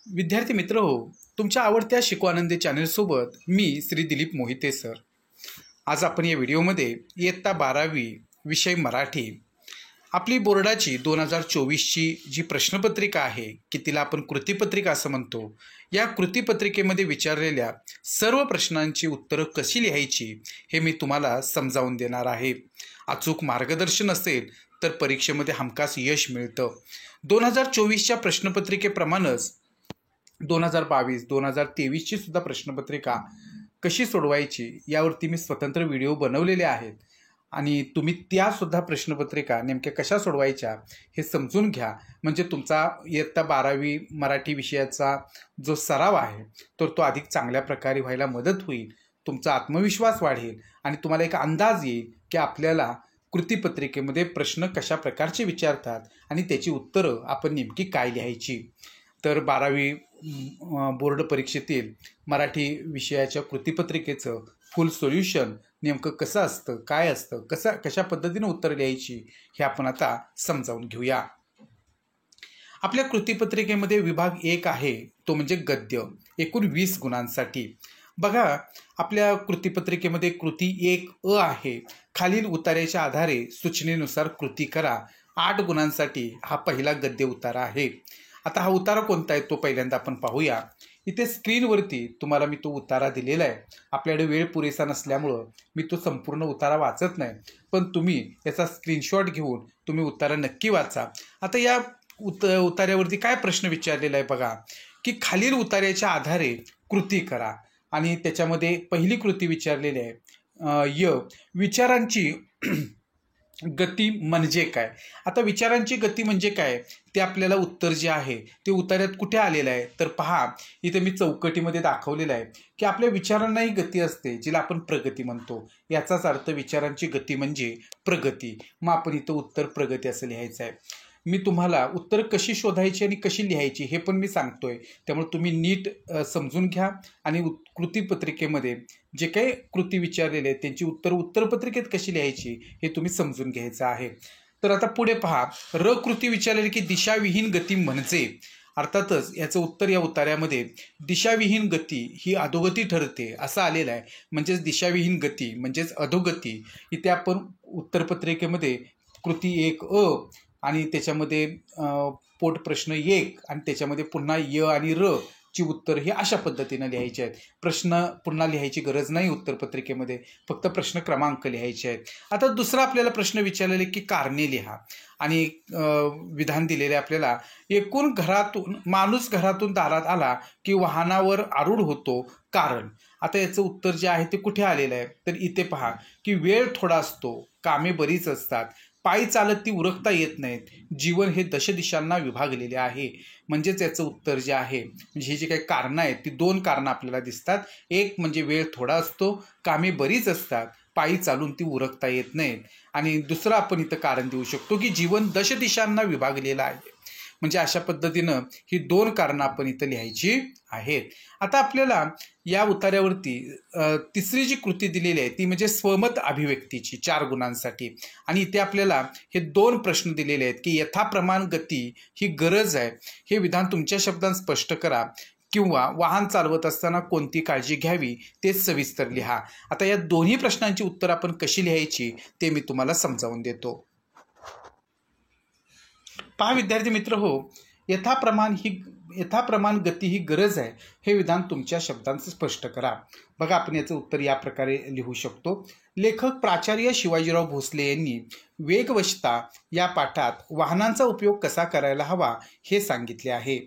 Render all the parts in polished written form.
विद्यार्थी मित्र हो, तुमच्या आवडत्या शिकू आनंदी चॅनलसोबत मी श्री दिलीप मोहिते सर. आज आपण या व्हिडिओमध्ये इयत्ता 12वी विषय मराठी आपली बोर्डाची 2024ची जी प्रश्नपत्रिका आहे की तिला आपण कृतीपत्रिका असं म्हणतो, या कृतीपत्रिकेमध्ये विचारलेल्या सर्व प्रश्नांची उत्तरं कशी लिहायची हे मी तुम्हाला समजावून देणार आहे. अचूक मार्गदर्शन असेल तर परीक्षेमध्ये हमखास यश मिळतं. 2024च्या प्रश्नपत्रिकेप्रमाणेच 2022-2023ची सुद्धा प्रश्नपत्रिका कशी सोडवायची यावरती मी स्वतंत्र व्हिडिओ बनवलेले आहेत आणि तुम्ही त्यासुद्धा प्रश्नपत्रिका नेमक्या कशा सोडवायच्या हे समजून घ्या. म्हणजे तुमचा इयत्ता 12वी मराठी विषयाचा जो सराव आहे तर तो अधिक चांगल्या प्रकारे व्हायला मदत होईल, तुमचा आत्मविश्वास वाढेल आणि तुम्हाला एक अंदाज येईल की आपल्याला कृतीपत्रिकेमध्ये प्रश्न कशा प्रकारचे विचारतात आणि त्याची उत्तरं आपण नेमकी काय लिहायची. तर 12वी बोर्ड परीक्षेतील मराठी विषयाच्या कृतीपत्रिकेचं फुल सोल्युशन नेमकं कसं असतं, काय असतं, कशा पद्धतीनं उत्तर लिहायची हे आपण आता समजावून घेऊया. आपल्या कृतीपत्रिकेमध्ये विभाग 1 आहे तो म्हणजे गद्य, एकूण 20 गुणांसाठी. बघा, आपल्या कृतीपत्रिकेमध्ये कृती 1 आहे, खालील उतार्याच्या आधारे सूचनेनुसार कृती करा. 8 गुणांसाठी हा पहिला गद्य उतारा आहे. आता हा उतारा कोणता आहे तो पहिल्यांदा आपण पाहूया. इथे स्क्रीनवरती तुम्हाला मी तो उतारा दिलेला आहे. आपल्याकडे वेळ पुरेसा नसल्यामुळं मी तो संपूर्ण उतारा वाचत नाही, पण तुम्ही याचा स्क्रीनशॉट घेऊन तुम्ही उतारा नक्की वाचा. आता या उतार्यावरती काय प्रश्न विचारलेला आहे बघा, की खालील उतार्याच्या आधारे कृती करा आणि त्याच्यामध्ये पहिली कृती विचारलेली आहे विचारांची गती म्हणजे काय. आता विचारांची गती म्हणजे काय ते आपल्याला उत्तर जे आहे ते उतार्यात कुठे आलेलं आहे तर पहा, इथे मी चौकटीमध्ये दाखवलेलं आहे की आपल्या विचारांनाही गती असते जिला आपण प्रगती म्हणतो. याचाच अर्थ विचारांची गती म्हणजे प्रगती. मग आपण इथं उत्तर प्रगती असं लिहायचं आहे. मी तुम्हाला उत्तर कशी शोधायची आणि कशी लिहायची हे पण मी सांगतोय, त्यामुळे तुम्ही नीट समजून घ्या आणि कृतीपत्रिकेमध्ये जे काही कृती विचारलेले आहेत त्यांची उत्तरपत्रिकेत कशी लिहायची हे तुम्ही समजून घ्यायचं आहे. तर आता पुढे पहा, कृती विचारलेली की दिशाविहीन गती म्हणजे, अर्थातच याचं उत्तर या उतार्यामध्ये दिशाविहीन गती ही अधोगती ठरते असं आलेलं आहे. म्हणजेच दिशाविहीन गती म्हणजेच अधोगती. इथे आपण उत्तरपत्रिकेमध्ये कृती 1 आणि त्याच्यामध्ये पोट प्रश्न 1 आणि त्याच्यामध्ये पुन्हा आणि ची उत्तर हे अशा पद्धतीनं लिहायचे आहेत. प्रश्न पुन्हा लिहायची गरज नाही उत्तरपत्रिकेमध्ये, फक्त प्रश्न क्रमांक लिहायचे आहेत. आता दुसरा आपल्याला प्रश्न विचारलेले की कारणे लिहा आणि विधान दिलेले आपल्याला, एकूण माणूस घरातून दारात आला की वाहनावर आरूढ होतो कारण. आता याचं उत्तर जे आहे ते कुठे आलेलं आहे तर इथे पहा की वेळ थोडा असतो, कामे बरीच असतात, पायी चालत ती उरकता येत नाहीत, जीवन हे दशदिशांना विभागलेले आहे. म्हणजेच याचं उत्तर जे आहे म्हणजे हे जे काही कारणं आहेत ती 2 कारणं आपल्याला दिसतात. एक म्हणजे वेळ थोडा असतो, कामे बरीच असतात, पायी चालून ती उरकता येत नाहीत. आणि दुसरं आपण इथं कारण देऊ शकतो की जीवन दशदिशांना विभागलेलं आहे. म्हणजे अशा पद्धतीनं ही 2 कारणं आपण इथं लिहायची आहेत. आता आपल्याला या उतार्यावरती तिसरी जी कृती दिलेली आहे ती म्हणजे स्वमत अभिव्यक्तीची 4 गुणांसाठी. आणि इथे आपल्याला हे 2 प्रश्न दिलेले आहेत की यथाप्रमाण गती ही गरज आहे, हे विधान तुमच्या शब्दांत स्पष्ट करा किंवा वाहन चालवत असताना कोणती काळजी घ्यावी ते सविस्तर लिहा. आता या दोन्ही प्रश्नांची उत्तर आपण कशी लिहायची ते मी तुम्हाला समजावून देतो. पहा विद्यार्थी मित्र हो, यथाप्रमाण गती ही गरज आहे, हे विधान तुमच्या शब्दांचं स्पष्ट करा. बघा, आपण याचं उत्तर या प्रकारे लिहू शकतो. लेखक प्राचार्य शिवाजीराव भोसले यांनी वेगवशता या पाठात वाहनांचा उपयोग कसा करायला हवा हे सांगितले आहे.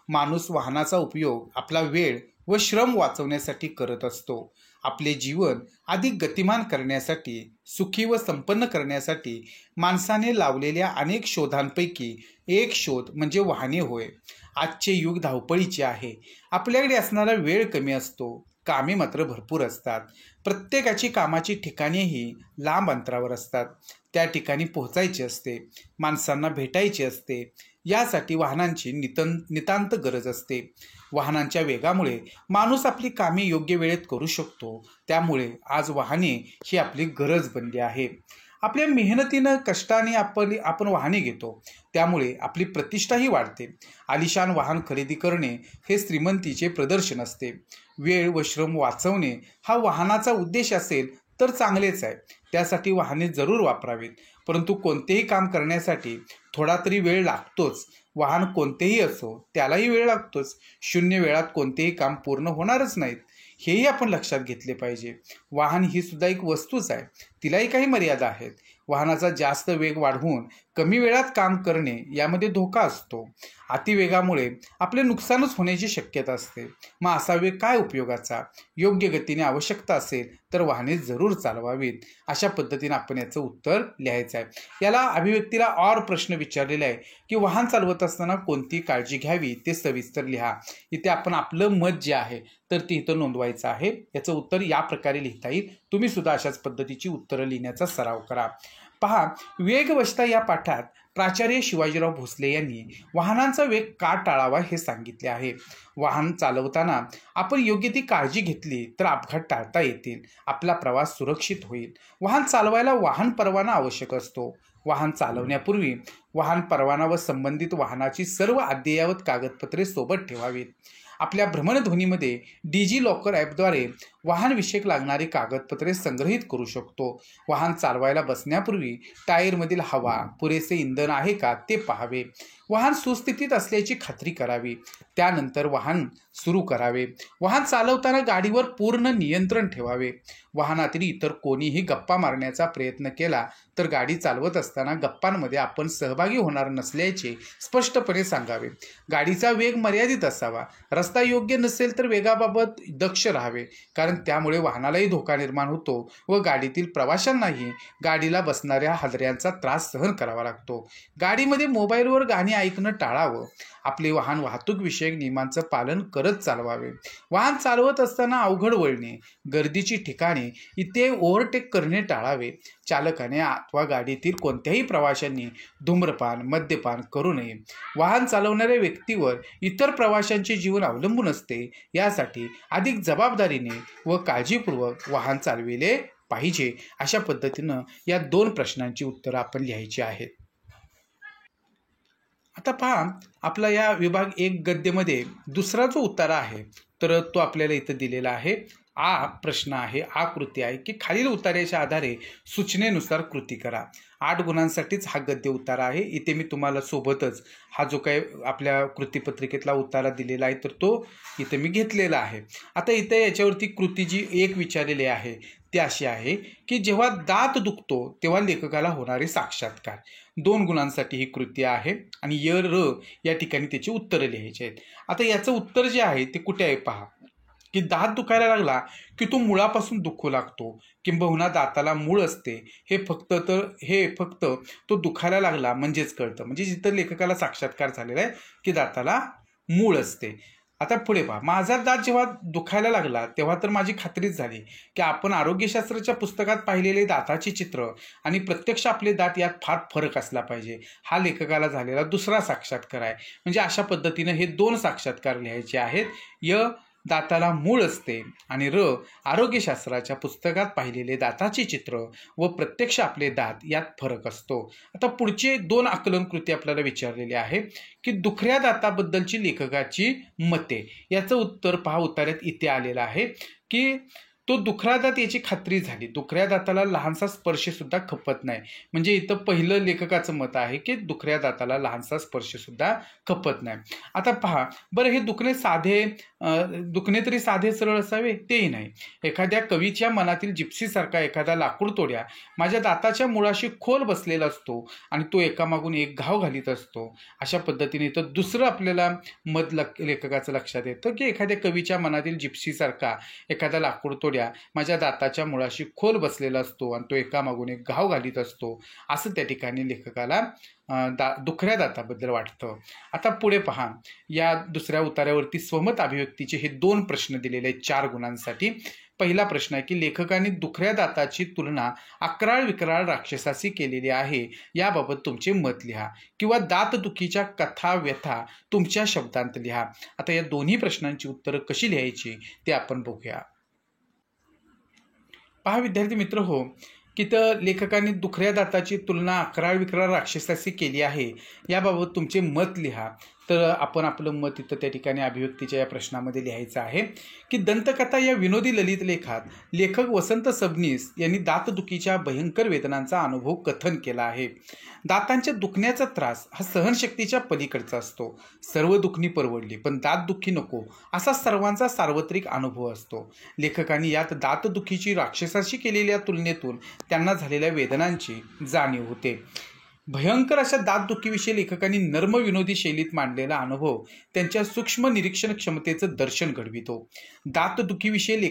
माणूस वाहनाचा उपयोग आपला वेळ व श्रम वाचवण्यासाठी करत असतो. आपले जीवन अधिक गतिमान करण्यासाठी, सुखी व संपन्न करण्यासाठी माणसाने लावलेल्या अनेक शोधांपैकी एक शोध म्हणजे वाहने होय. आजचे युग धावपळीचे आहे. आपल्याकडे असणारा वेळ कमी असतो, कामे मात्र भरपूर असतात. प्रत्येकाची कामाची ठिकाणेही लांब अंतरावर असतात. त्या ठिकाणी पोहोचायचे असते, माणसांना भेटायचे असते. यासाठी वाहनांची नितांत गरज असते. वाहनांच्या वेगामुळे माणूस आपली कामे योग्य वेळेत करू शकतो. त्यामुळे आज वाहने ही आपली गरज बनली आहे. आपल्या मेहनतीनं कष्टाने आपण वाहने घेतो, त्यामुळे आपली प्रतिष्ठाही वाढते. आलिशान वाहन खरेदी करणे हे श्रीमंतीचे प्रदर्शन असते. वेळ व श्रम वाचवणे हा वाहनाचा उद्देश असेल तर चांगलेच आहे. त्यासाठी वाहने जरूर वापरावीत, परंतु कोणतेही काम करण्यासाठी थोडा तरी वेळ लागतोच. वाहन कोणतेही असो त्यालाही वेळ लागतोच. शून्य वेळात कोणतेही काम पूर्ण होणारच नाहीत, हेही आपण लक्षात घेतले पाहिजे. वाहन ही सुद्धा एक वस्तूच आहे, तिलाही काही मर्यादा आहेत. वाहनाचा जास्त वेग वाढवून कमी वेळात काम करणे यामध्ये धोका असतो. अतिवेगामुळे आपले नुकसानच होण्याची शक्यता असते. मग असा वेग काय उपयोगाचा? योग्य गतीने आवश्यकता असेल तर वाहने जरूर चालवावीत. अशा पद्धतीने आपण याचं उत्तर लिहायचं आहे. याला अभिव्यक्तीला और प्रश्न विचारलेला आहे की वाहन चालवत असताना कोणती काळजी घ्यावी ते सविस्तर लिहा. इथे आपण आपलं मत जे आहे तर ते इथं नोंदवायचं आहे. याचं उत्तर या प्रकारे लिहिता येईल. तुम्ही सुद्धा अशाच पद्धतीची उत्तरं लिहिण्याचा सराव करा. पहा, वेगवशता या पाठात प्राचार्य शिवाजीराव भोसले यांनी वाहनांचा वेग का टाळावा हे सांगितले आहे. वाहन चालवताना आपण योग्य ती काळजी घेतली तर अपघात टाळता येतील, आपला प्रवास सुरक्षित होईल. वाहन चालवायला वाहन परवाना आवश्यक असतो. वाहन चालवण्यापूर्वी वाहन परवाना व संबंधित वाहनाची सर्व अद्ययावत कागदपत्रे सोबत ठेवावीत. आपल्या भ्रमणध्वनीमध्ये डिजी लॉकर ॲपद्वारे वाहनविषयक लागणारी कागदपत्रे संग्रहित करू शकतो. वाहन चालवायला बसण्यापूर्वी टायरमधील हवा, पुरेसे इंधन आहे का ते पाहावे. वाहन सुस्थितीत असल्याची खात्री करावी. त्यानंतर वाहन सुरू करावे. वाहन चालवताना गाडीवर पूर्ण नियंत्रण ठेवावे. वाहनातील इतर कोणीही गप्पा मारण्याचा प्रयत्न केला तर गाडी चालवत असताना गप्पांमध्ये आपण सहभागी होणार नसल्याचे स्पष्टपणे सांगावे. गाडीचा वेग मर्यादित असावा. रस्ता योग्य नसेल तर वेगाबाबत दक्ष राहावे, कारण त्यामुळे वाहनालाही धोका निर्माण होतो व गाडीतील प्रवाशांनाही गाडीला बसणाऱ्या हादऱ्यांचा त्रास सहन करावा लागतो. गाडीमध्ये मोबाईलवर गाणी ऐकणं टाळावं. आपले वाहन वाहतूकविषयक नियमांचं पालन करत चालवावे. वाहन चालवत असताना अवघड वळणे, गर्दीची ठिकाणे इथे ओव्हरटेक करणे टाळावे. चालकाने अथवा गाडीतील कोणत्याही प्रवाशांनी धूम्रपान, मद्यपान करू नये. वाहन चालवणाऱ्या व्यक्तीवर इतर प्रवाशांचे जीवन अवलंबून असते, यासाठी अधिक जबाबदारीने व काळजीपूर्वक वाहन चालविले पाहिजे. अशा पद्धतीनं या 2 प्रश्नांची उत्तरं आपण लिहायची आहेत. आता पहा, आपला या विभाग 1 गद्यमध्ये दुसरा जो उतारा आहे तर तो आपल्याला इथं दिलेला आहे. प्रश्न आहे, कृती आहे की खालील उतार्याच्या आधारे सूचनेनुसार कृती करा. 8 गुणांसाठीच हा गद्य उतारा आहे. इथे मी तुम्हाला सोबतच हा जो काही आपल्या कृतीपत्रिकेतला उतारा दिलेला आहे तर तो इथे मी घेतलेला आहे. आता इथे याच्यावरती कृती जी 1 विचारलेली आहे ती अशी आहे की जेव्हा दात दुखतो तेव्हा लेखकाला होणारे साक्षात्कार. 2 गुणांसाठी ही कृती आहे आणि या ठिकाणी त्याची उत्तरं लिहायची आहेत. आता याचं उत्तर जे आहे ते कुठे आहे पहा, की दात दुखायला लागला की तो मुळापासून दुखू लागतो, किंबहुना दाताला मूळ असते. हे फक्त तो दुखायला लागला म्हणजेच कळतं. म्हणजे जिथं लेखकाला साक्षात्कार झालेला आहे की दाताला मूळ असते. आता पुढे पहा, माझा दात जेव्हा दुखायला लागला तेव्हा तर माझी खात्रीच झाली की आपण आरोग्यशास्त्राच्या पुस्तकात पाहिलेले दाताचे चित्र आणि प्रत्यक्ष आपले दात यात फार फरक असला पाहिजे. हा लेखकाला झालेला दुसरा साक्षात्कार आहे. म्हणजे अशा पद्धतीनं हे 2 साक्षात्कार लिहायचे आहेत. दाताला मूळ असते आणि आरोग्यशास्त्राच्या पुस्तकात पाहिलेले दाताचे चित्र व प्रत्यक्ष आपले दात यात फरक असतो. आता पुढचे 2 आकलन कृती आपल्याला विचारलेली आहे की दुखऱ्या दाताबद्दलची लेखकाची मते. याचं उत्तर पहा, उतार्यात इथे आलेलं आहे की तो दुखरा दात याची खात्री झाली. दुखऱ्या दाताला लहानसा स्पर्शसुद्धा खपत नाही. म्हणजे इथं पहिलं लेखकाचं मत आहे की दुखऱ्या दाताला लहानसा स्पर्शसुद्धा खपत नाही. आता पहा बरं, हे दुखणे तरी साधे सरळ असावे तेही नाही. एखाद्या कवीच्या मनातील जिप्सीसारखा एखादा लाकूड तोड्या माझ्या दाताच्या मुळाशी खोल बसलेला असतो आणि तो एकामागून एक घाव घालीत असतो. अशा पद्धतीने इथं दुसरं आपल्याला मत लेखकाचं लक्षात येतं की एखाद्या कवीच्या मनातील जिप्सीसारखा एखादा लाकूड तोड्या माझ्या दाताच्या मुळाशी खोल बसलेला असतो आणि तो एकामागून एक घाव घालीत असतो, असं त्या ठिकाणी लेखकाला दुखऱ्या दाताबद्दल वाटतं. आता पुढे पहा, या दुसऱ्या उतार्यावरती स्वमत अभिव्यक्तीचे हे 2 प्रश्न दिलेले आहेत 4 गुणांसाठी. पहिला प्रश्न आहे की लेखकाने दुखऱ्या दाताची तुलना अक्राळ विक्राळ राक्षसाशी केलेली आहे, याबाबत तुमचे मत लिहा. किंवा दातदुखीच्या कथा व्यथा तुमच्या शब्दांत लिहा. आता या दोन्ही प्रश्नांची उत्तरं कशी लिहायची ते आपण बघूया. पहा विद्यार्थी मित्र हो, की तर लेखकांनी दुखऱ्या दाताची तुलना अकराळ विक्राळ राक्षसाशी केली आहे, याबाबत तुमचे मत लिहा. तर आपण आपलं मत इथं त्या ठिकाणी अभिव्यक्तीच्या या प्रश्नामध्ये लिहायचं आहे की दंतकथा या विनोदी ललित लेखात लेखक वसंत सबनीस यांनी दातदुखीच्या भयंकर वेदनांचा अनुभव कथन केला आहे. दातांच्या दुखण्याचा त्रास हा सहनशक्तीच्या पलीकडचा असतो. सर्व दुखणी परवडली पण दातदुखी नको, असा सर्वांचा सार्वत्रिक अनुभव असतो. लेखकांनी यात दातदुखीची राक्षसाशी केलेल्या तुलनेतून त्यांना झालेल्या वेदनांची जाणीव होते. भयंकर अशा दातदुखीविषयी लेखकांनी नर्म विनोदी शैलीत मांडलेला अनुभव त्यांच्या सूक्ष्म निरीक्षण क्षमतेचं दर्शन घडवितो. दातदुखीविषयी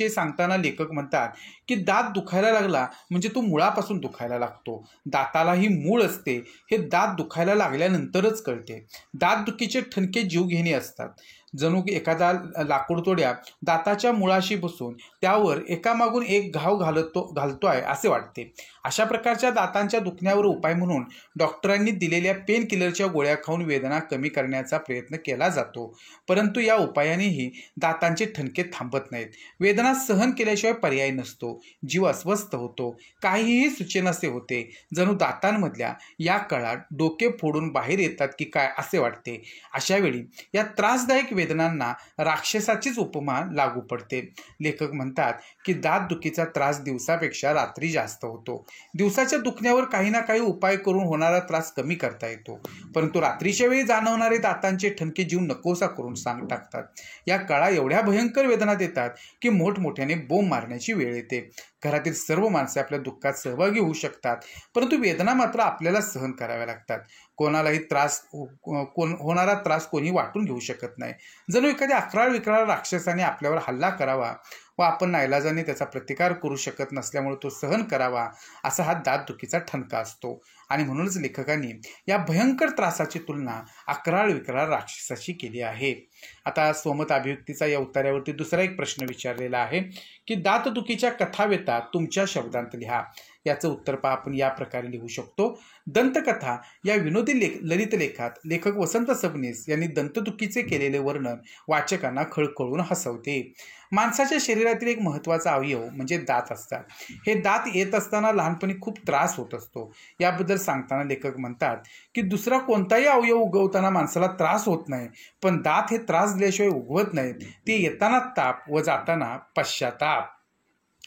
सांगताना लेखक म्हणतात की दात दुखायला लागला म्हणजे तो मुळापासून दुखायला लागतो. दातालाही मूळ असते हे दात दुखायला लागल्यानंतरच कळते. दातदुखीचे ठणके जीवघेणे असतात. जणू एखादा लाकूडतोड्या दाताच्या मुळाशी बसून त्यावर एकामागून एक घाव घालतोय असे वाटते. अशा प्रकारच्या दातांच्या दुखण्यावर उपाय म्हणून डॉक्टरांनी दिलेल्या पेन किलरच्या गोळ्या खाऊन वेदना कमी करण्याचा प्रयत्न केला जातो. परंतु या उपायानेही दातांचे ठणके थांबत नाहीत. वेदना सहन केल्याशिवाय पर्याय नसतो. जीव अस्वस्थ होतो. काहीही सुचेनासे होते. जणू दातांमधल्या या कळा डोके फोडून बाहेर येतात की काय असे वाटते. अशा वेळी या त्रासदायक वेदनांना राक्षसाचीच उपमा लागू पडते. लेखक म्हणतात की दातदुखीचा त्रास दिवसापेक्षा रात्री जास्त होतो. दिवसाच्या दुखण्यावर काही ना काही उपाय करून होणारा त्रास कमी करता येतो, परंतु रात्रीच्या वेळी जाणवणारे दातांचे ठणके जीव नकोसा करून टाकतात. या कळा एवढ्या भयंकर वेदना देतात की मोठमोठ्याने बोंब मारण्याची वेळ येते. घरातील सर्व माणसे आपल्या दुःखात सहभागी होऊ शकतात, परंतु वेदना मात्र आपल्याला सहन कराव्या लागतात. कोणालाही होणारा त्रास कोणी वाटून घेऊ शकत नाही. जणू एखाद्या अकराळ विक्राळ राक्षसाने आपल्यावर हल्ला करावा व आपण नाईलाजाने त्याचा प्रतिकार करू शकत नसल्यामुळे तो सहन करावा, असा हा दातदुखीचा ठणका असतो. आणि म्हणूनच लेखकांनी या भयंकर त्रासाची तुलना अकराळ विक्राळ राक्षसाशी केली आहे. आता स्वमत अभिव्यक्तीचा या उत्तरावरती दुसरा एक प्रश्न विचारलेला आहे की दातदुखीच्या कथाव्यथा तुमच्या शब्दांत लिहा. याचं उत्तर आपण या प्रकारे लिहू शकतो. दंतकथा या विनोदी ललित लेखात लेखक वसंत सबनीस यांनी दंतदुखीचे केलेले वर्णन वाचकांना खळखळून हसवते. माणसाच्या शरीरातील एक महत्त्वाचा अवयव म्हणजे दात असतात. हे दात येत असताना लहानपणी खूप त्रास होत असतो. याबद्दल सांगताना लेखक म्हणतात की दुसरा कोणताही अवयव उगवताना माणसाला त्रास होत नाही, पण दात हे त्रास दिल्याशिवाय उगवत नाहीत. ते येताना ताप व जाताना पश्चाताप.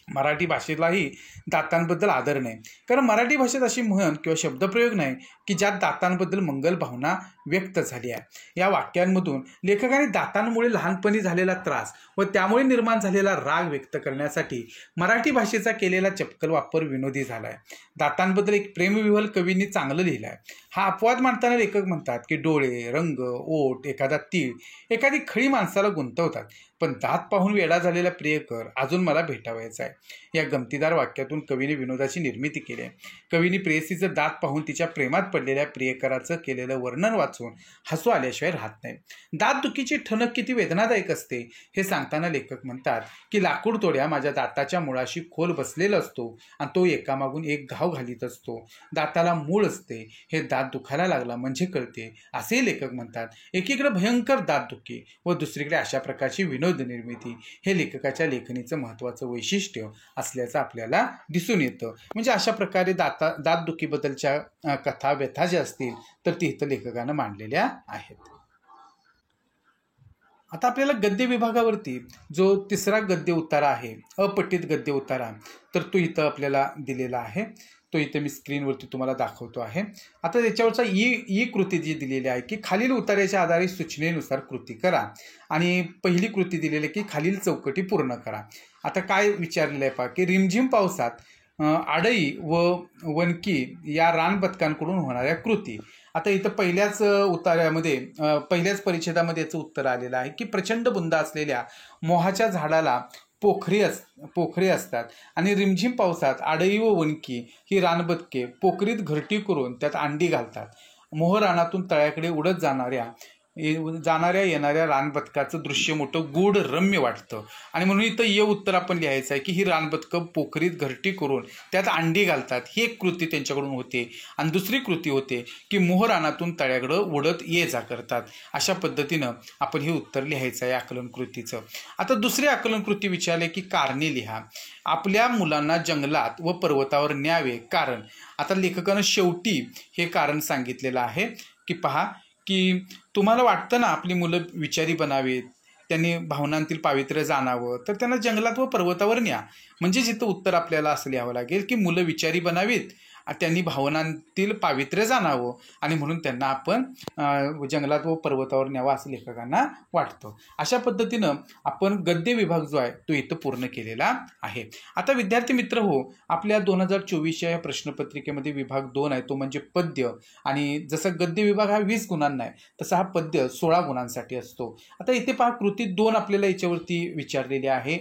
मराठी भाषेलाही दातांबद्दल आदर नाही, कारण मराठी भाषेत अशी म्हण किंवा शब्दप्रयोग नाही की ज्यात दातांबद्दल मंगल भावना व्यक्त झाली आहे. या वाक्यांमधून लेखकाने दातांमुळे लहानपणी झालेला त्रास व त्यामुळे निर्माण झालेला राग व्यक्त करण्यासाठी मराठी भाषेचा केलेला चपकल वापर विनोदी झाला आहे. दातांबद्दल एक प्रेमविव्हल कवींनी चांगलं लिहिलं आहे. हा अपवाद मांडताना लेखक म्हणतात की डोळे, रंग, ओठ, एखादा तीळ, एखादी खळी माणसाला गुंतवतात, पण दात पाहून वेडा झालेला प्रियकर अजून मला भेटावायचा आहे. या गमतीदार वाक्यातून कवीने विनोदाची निर्मिती केली आहे. कवीने प्रेयसीचं दात पाहून तिच्या प्रेमात पडलेल्या प्रियकराचं केलेलं वर्णन वाचून हसू आल्याशिवाय राहत नाही. दातदुखीची ठणक किती वेदनादायक असते हे सांगताना लेखक म्हणतात की लाकूड तोड्या माझ्या दाताच्या मुळाशी खोल बसलेला असतो आणि तो एकामागून एक घाव घालीत असतो. दाताला मूळ असते हे दात दुखायला लागला म्हणजे कळते, असे लेखक म्हणतात. एकीकडे भयंकर दातदुखी व दुसरीकडे अशा प्रकारची विनोद निर्मिती हे लेखकाच्या लेखणीचं महत्त्वाचं वैशिष्ट्य असल्याचं आपल्याला दिसून येतं. म्हणजे अशा प्रकारे दातदुखीबद्दलच्या कथा व्यथा ज्या असतील तर ती इथं लेखकानं मांडलेल्या आहेत. आता आपल्याला गद्य विभागावरती जो तिसरा गद्य उतारा आहे, अपठित गद्य उतारा, तर तो इथं आपल्याला दिलेला आहे. तो इथे मी स्क्रीनवरती तुम्हाला दाखवतो आहे. आता त्याच्यावरचा ई कृती जी दिलेली आहे की खालील उतार्याच्या आधारे सूचनेनुसार कृती करा, आणि पहिली कृती दिलेली आहे की खालील चौकटी पूर्ण करा. आता काय विचारलेलं आहे पहा की रिमझिम पावसात आडई व वनकी या रानबदकांकडून होणाऱ्या कृती. आता इथं पहिल्याच उतार्यामध्ये पहिल्याच परिच्छेदामध्ये याचं उत्तर आलेलं आहे की प्रचंड बुंद असलेल्या मोहाच्या झाडाला पोखरे असतात आणि रिमझिम पावसात आडई व वनकी ही रानबदके पोखरीत घरटी करून त्यात अंडी घालतात. मोह रानातून तळ्याकडे उडत जाणाऱ्या जाणाऱ्या येणाऱ्या रानबदकाचं दृश्य मोठं गूढ रम्य वाटतं आणि म्हणून इथं उत्तर आपण लिहायचं आहे की ही रानबदकं पोखरीत घरटी करून त्यात अंडी घालतात. ही एक कृती त्यांच्याकडून होते. आणि दुसरी कृती होते की मोहरानातून तळ्याकडं उडत ये जा करतात. अशा पद्धतीनं आपण हे उत्तर लिहायचं आहे आकलन कृतीचं. आता दुसरी आकलन कृती विचारले की कारणे लिहा. आपल्या मुलांना जंगलात व पर्वतावर न्यावे कारण. आता लेखकानं शेवटी हे कारण सांगितलेलं आहे की पहा की तुम्हाला वाटतं ना आपली मुलं विचारी बनावेत, त्यांनी भावनांतील पावित्र्य जाणावं, तर त्यांना जंगलात व पर्वतावर न्या. म्हणजे जिथं उत्तर आपल्याला असं लिहावं लागेल की मुलं विचारी बनावीत, त्यांनी भावनांतील पावित्र्य जाणावं आणि म्हणून त्यांना आपण जंगलात व पर्वतावर न्यावं असं लेखकांना वाटतं. अशा पद्धतीनं आपण गद्य विभाग जो आहे तो इथं पूर्ण केलेला आहे. आता विद्यार्थी मित्र हो, आपल्या 2024च्या या प्रश्नपत्रिकेमध्ये विभाग 2 आहे तो म्हणजे पद्य. आणि जसं गद्य विभाग हा 20 गुणांना आहे तसा हा पद्य 16 गुणांसाठी असतो. आता इथे पहा कृती 2 आपल्याला याच्यावरती विचारलेली आहे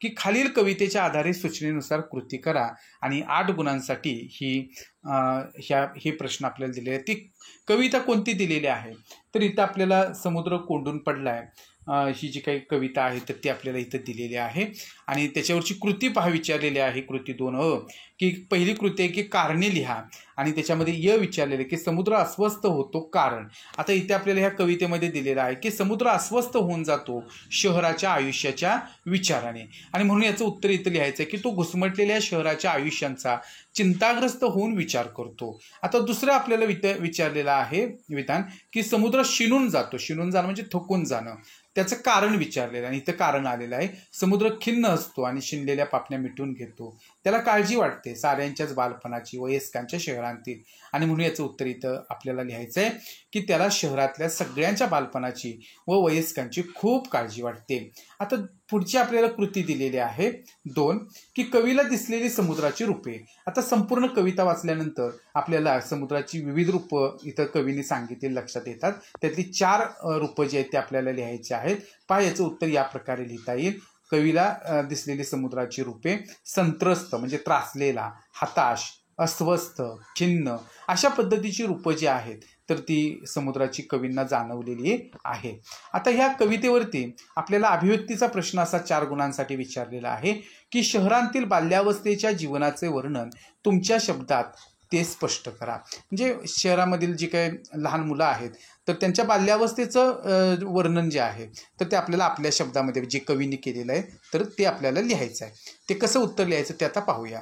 की खालील कवितेच्या आधारे सूचनेनुसार कृती करा. आणि 8 गुणांसाठी हे प्रश्न आपल्याला दिलेले आहेत. ती कविता कोणती दिलेली आहे तर इथं आपल्याला समुद्र कोंडून पडलाय ही जी काही कविता आहे तर ती आपल्याला इथं दिलेली आहे. आणि त्याच्यावरची कृती पहा विचारलेली आहे कृती 2 की पहिली कृती आहे की कारणे लिहा. आणि त्याच्यामध्ये विचारलेले की समुद्र अस्वस्थ होतो कारण. आता इथे आपल्याला ह्या कवितेमध्ये दिलेलं आहे की समुद्र अस्वस्थ होऊन जातो शहराच्या आयुष्याच्या विचाराने. आणि म्हणून याचं उत्तर इथं लिहायचं आहे की तो घुसमटलेल्या शहराच्या आयुष्यांचा चिंताग्रस्त होऊन विचार करतो. आता दुसरं आपल्याला विचारलेलं आहे विधान की समुद्र शिणून जातो. शिणून जाणं म्हणजे थकून जाणं. त्याचं कारण विचारलेलं आणि इथं कारण आलेलं आहे. समुद्र खिन्न असतो आणि शिणलेल्या पापण्या मिटून घेतो. त्याला काळजी वाटते साऱ्यांच्याच बालपणाची, वयस्कांच्या शहरांतील. आणि म्हणून याचं उत्तर इथं आपल्याला लिहायचं आहे की त्याला शहरातल्या सगळ्यांच्या बालपणाची व वयस्कांची खूप काळजी वाटते. आता पुढची आपल्याला कृती दिलेली आहे 2 की कवीला दिसलेली समुद्राची रूपे. आता संपूर्ण कविता वाचल्यानंतर आपल्याला समुद्राची विविध रूपं इथं कवीने सांगितले लक्षात येतात. त्यातली 4 रूपं जी आहेत ते आपल्याला लिहायची आहेत. पहा याचं उत्तर या प्रकारे लिहिता येईल. कवीला दिसलेली समुद्राची रूपे संत्रस्त म्हणजे त्रासलेला, हताश, अस्वस्थ, खिन्न अशा पद्धतीची रूपं जी आहेत तर ती समुद्राची कवींना जाणवलेली आहे. आता ह्या कवितेवरती आपल्याला अभिव्यक्तीचा प्रश्न असा 4 गुणांसाठी विचारलेला आहे की शहरांतील बाल्यावस्थेच्या जीवनाचे वर्णन तुमच्या शब्दात ते स्पष्ट करा. म्हणजे शहरामधील जी काही लहान मुलं आहेत तर त्यांच्या बाल्यावस्थेचं वर्णन जे आहे तर ते आपल्याला आपल्या शब्दामध्ये जे कवीने केलेलं आहे तर ते आपल्याला लिहायचं आहे. ते कसं उत्तर लिहायचं ते आता पाहूया.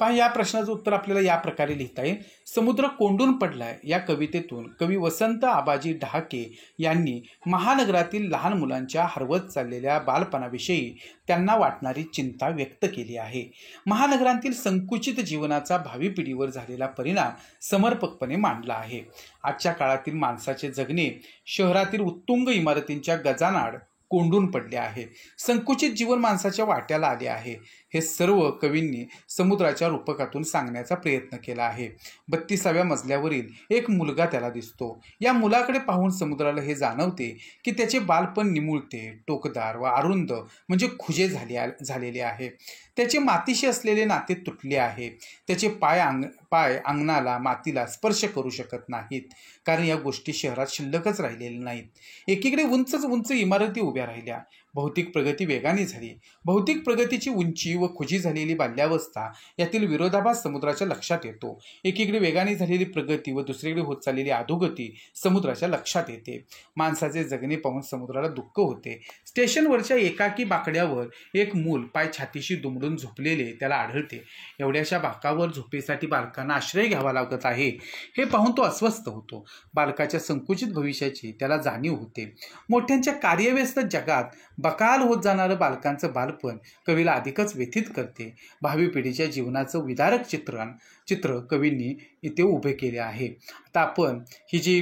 पहा या प्रश्नाचं उत्तर आपल्याला या प्रकारे लिहिता येईल. समुद्र कोंडून पडलाय या कवितेतून कवी वसंत आबाजी डहाके यांनी महानगरातील लहान मुलांच्या हरवत चाललेल्या बालपणाविषयी त्यांना वाटणारी चिंता व्यक्त केली आहे. महानगरांतील संकुचित जीवनाचा भावी पिढीवर झालेला परिणाम समर्पकपणे मांडला आहे. आजच्या काळातील माणसाचे जगणे शहरातील उत्तुंग इमारतींच्या गजानाड कोंडून पडले आहे. संकुचित जीवन माणसाच्या वाट्याला आले आहे. हे सर्व कवींनी समुद्राच्या रूपकातून सांगण्याचा प्रयत्न केला आहे. 32व्या मजल्यावरील एक मुलगा त्याला दिसतो. या मुलाकडे पाहून समुद्राला हे जाणवते की त्याचे बालपण निमुळते, टोकदार व अरुंद म्हणजे खुजे झालेले आहे. त्याचे मातीशी असलेले नाते तुटले आहे. त्याचे पाय अंगणाला मातीला स्पर्श करू शकत नाहीत कारण या गोष्टी शहरात शिल्लकच राहिलेल्या नाहीत. एकीकडे उंच इमारती उभ्या राहिल्या. भौतिक प्रगती वेगाने झाली. भौतिक प्रगतीची उंची व खुजी झालेली बाल्यावस्था यातील विरोधाभास समुद्राच्या लक्षात येतो. एकीकडे वेगाने झालेली प्रगती व दुसरीकडे होत चाललेली अधोगती समुद्राच्या लक्षात येते. माणसाचे जगणे पाहून समुद्राला दुःख होते. स्टेशनवरच्या एकाकी बाकड्यावर एक मूल पाय छातीशी दुमडून झोपलेले त्याला आढळते. एवढ्याशा बाकावर झोपेसाठी बालकांना आश्रय घ्यावा लागत आहे हे पाहून तो अस्वस्थ होतो. बालकाच्या संकुचित भविष्याची त्याला जाणीव होते. मोठ्यांच्या कार्यव्यस्त जगात बकाल होत जाणारं बालकांचं बालपण कवीला अधिकच व्यथित करते. भावी पिढीच्या जीवनाचं विदारक चित्र कवींनी इथे उभे केले आहे. आता आपण ही जी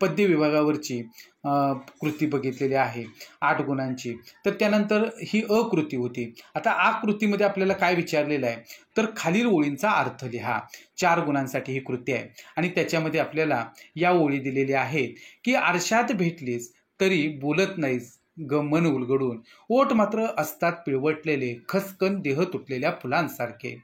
पद्य विभागावरची कृती बघितलेली आहे 8 गुणांची, तर त्यानंतर ही अकृती होती. आता आकृतीमध्ये आपल्याला काय विचारलेलं आहे तर खालील ओळींचा अर्थ लिहा. 4 गुणांसाठी ही कृती आहे आणि त्याच्यामध्ये आपल्याला या ओळी दिलेल्या आहेत की आरशात भेटलीस तरी बोलत नाहीस मन उलगडून, ओठ मात्र असतात पिळवटलेले, खसकन देह तुटलेल्या फुलांसारखे.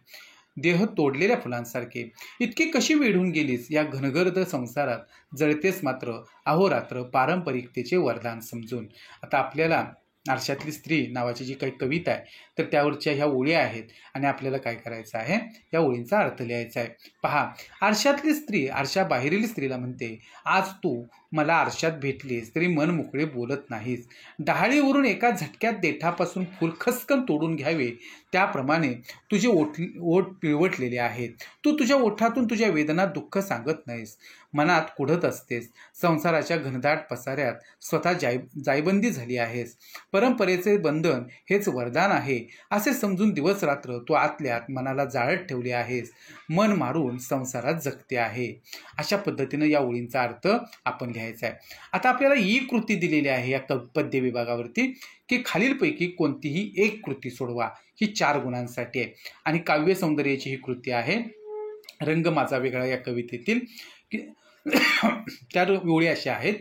देह तोडलेल्या फुलांसारखे. इतकी कशी वेढून गेलीस या घनगर्द संसारात, जळतेस मात्र अहोरात्र पारंपरिकतेचे वरदान समजून. आता आपल्याला आरशातली स्त्री नावाची जी काही कविता आहे तर त्यावरच्या ह्या ओळी आहेत आणि आपल्याला काय करायचं आहे, या ओळींचा अर्थ लिहायचा आहे. पहा, आरशातली स्त्री आरशाबाहेरील स्त्रीला म्हणते, आज तू मला आरशात भेटलीस तरी मन मोकळे बोलत नाहीस. डहाळीवरून एका झटक्यात देठापासून फुल खसकन तोडून घ्यावे त्याप्रमाणे तुझे ओठ पिळवटलेले आहेत. तू तुझ्या ओठातून तुझ्या वेदना दुःख सांगत नाहीस. मनात कुढत असतेस. संसाराच्या घनदाट पसाऱ्यात स्वतः जायबंदी झाली आहेस. परंपरेचे बंधन हेच वरदान आहे असे समजून दिवस रात्र तू आतल्यात मनाला जाळत ठेवले आहेस. मन मारून संसारात जगते आहे. अशा पद्धतीनं या ओळींचा अर्थ आपण लिहायचा आहे. आता आपल्याला ही कृती दिलेली आहे या पद्य विभागावरती की खालीलपैकी कोणतीही एक कृती सोडवा. ही 4 गुणांसाठी आहे आणि काव्य सौंदर्याची ही कृती आहे. रंग माझा वेगळा या कवितेतील त्या ओळी अशा आहेत.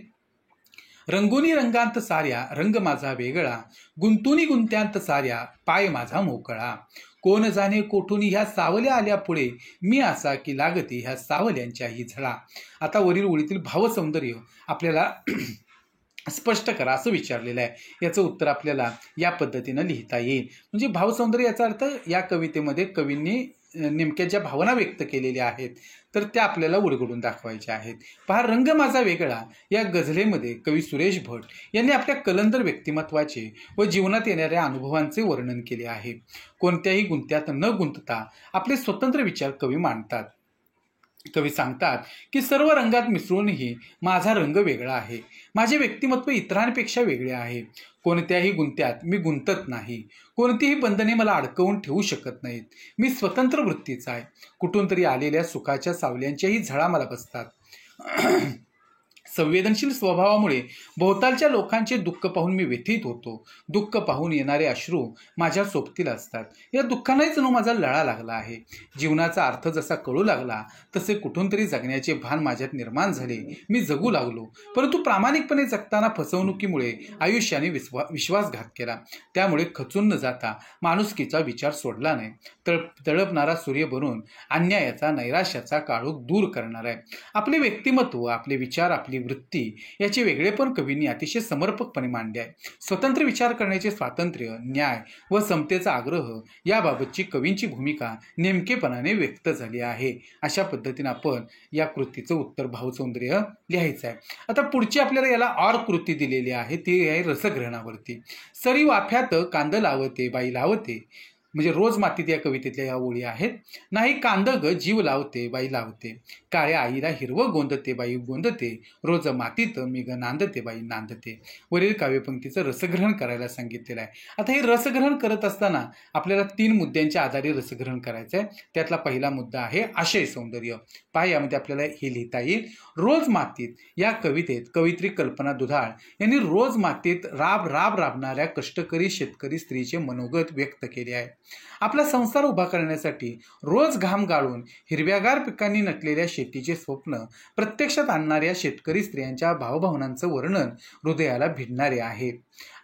रंगोनी रंगांत साऱ्या रंग माझा वेगळा, गुंतुनी गुंत्यांत साऱ्या पाय माझा मोकळा. कोण जाणे कोठून ह्या सावल्या आल्या पुढे, मी असा की लागते ह्या सावल्यांच्याही झळा. आता वरील ओळीतील भावसौंदर्य आपल्याला स्पष्ट करा असं विचारलेलं आहे. याचं उत्तर आपल्याला या पद्धतीनं लिहिता येईल. म्हणजे भावसौंदर्य याचा अर्थ या कवितेमध्ये कवींनी नेमक्या ज्या भावना व्यक्त केलेल्या आहेत तर त्या आपल्याला उलगडून दाखवायच्या आहेत. पहा, रंग माझा वेगळा या गझलेमध्ये कवी सुरेश भट यांनी आपल्या कलंदर व्यक्तिमत्वाचे व जीवनात येणाऱ्या अनुभवांचे वर्णन केले आहे. कोणत्याही गुंत्यात न गुंतता आपले स्वतंत्र विचार कवी मांडतात. कवी सांगतात की सर्व रंगात मिसळूनही माझा रंग वेगळा आहे. माझे व्यक्तिमत्व इतरांपेक्षा वेगळे आहे. कोणत्याही गुंत्यात मी गुंतत नाही. कोणतीही बंधने मला अडकवून ठेवू शकत नाहीत. मी स्वतंत्र वृत्तीचा आहे. कुठून तरी आलेल्या सुखाच्या सावल्यांच्याही झळा मला बसतात. संवेदनशील स्वभावामुळे भोवतालच्या लोकांचे दुःख पाहून मी व्यथित होतो. दुःख पाहून येणारे अश्रू माझ्या सोबतीला असतात. या दुःखानेच माझा लळा लागला आहे. जीवनाचा अर्थ जसा कळू लागला तसे कुठून तरी जगण्याचे भान माझ्यात निर्माण झाले. मी जगू लागलो. परंतु प्रामाणिकपणे जगताना फसवणुकीमुळे आयुष्याने विश्वासघात केला. त्यामुळे खचून न जाता माणुसकीचा विचार सोडला नाही. तळपणारा सूर्य बनून अन्यायाचा नैराश्याचा काळोख दूर करणार आहे. आपले व्यक्तिमत्व, आपले विचार, आपली वृत्ती याचे वेगळेपण कवींनी अतिशय समर्पकपणे मांडले आहे. स्वतंत्र विचार करण्याचे स्वातंत्र्य, न्याय व समतेचा आग्रह याबाबतची कवींची भूमिका नेमकेपणाने व्यक्त झाली आहे. अशा पद्धतीने आपण या कृतीचं उत्तर भावसौंदर्य लिहायचं आहे. आता पुढची आपल्याला याला और कृती दिलेली आहे ती आहे रसग्रहणावरती. सरी वाफ्यात कांद लावते बाई लावते, म्हणजे रोज मातीत या कवितेतल्या या ओळी आहेत. नाही कांद ग जीव लावते बाई लावते, काळ्या आईला हिरवं गोंदते बाई गोंदते, रोज मातीत मी ग नांदते बाई नांदते. वरील काव्यपंक्तीचं रसग्रहण करायला सांगितलेलं आहे. आता हे रसग्रहण करत असताना आपल्याला 3 मुद्द्यांच्या आधारे रसग्रहण करायचं आहे. त्यातला पहिला मुद्दा आहे आशय सौंदर्य. पहा, यामध्ये आपल्याला हे लिहिता येईल. रोज मातीत या कवितेत कवयित्री कल्पना दुधाळ यांनी रोज मातीत राबणाऱ्या कष्टकरी शेतकरी स्त्रीचे मनोगत व्यक्त केले आहे. आपला संसार उभा करण्यासाठी रोज घाम गाळून हिरव्यागार पिकांनी नटलेल्या शेतीचे स्वप्न प्रत्यक्षात आणणाऱ्या शेतकरी स्त्रियांच्या भावभावनांचं वर्णन हृदयाला भिडणारे आहे.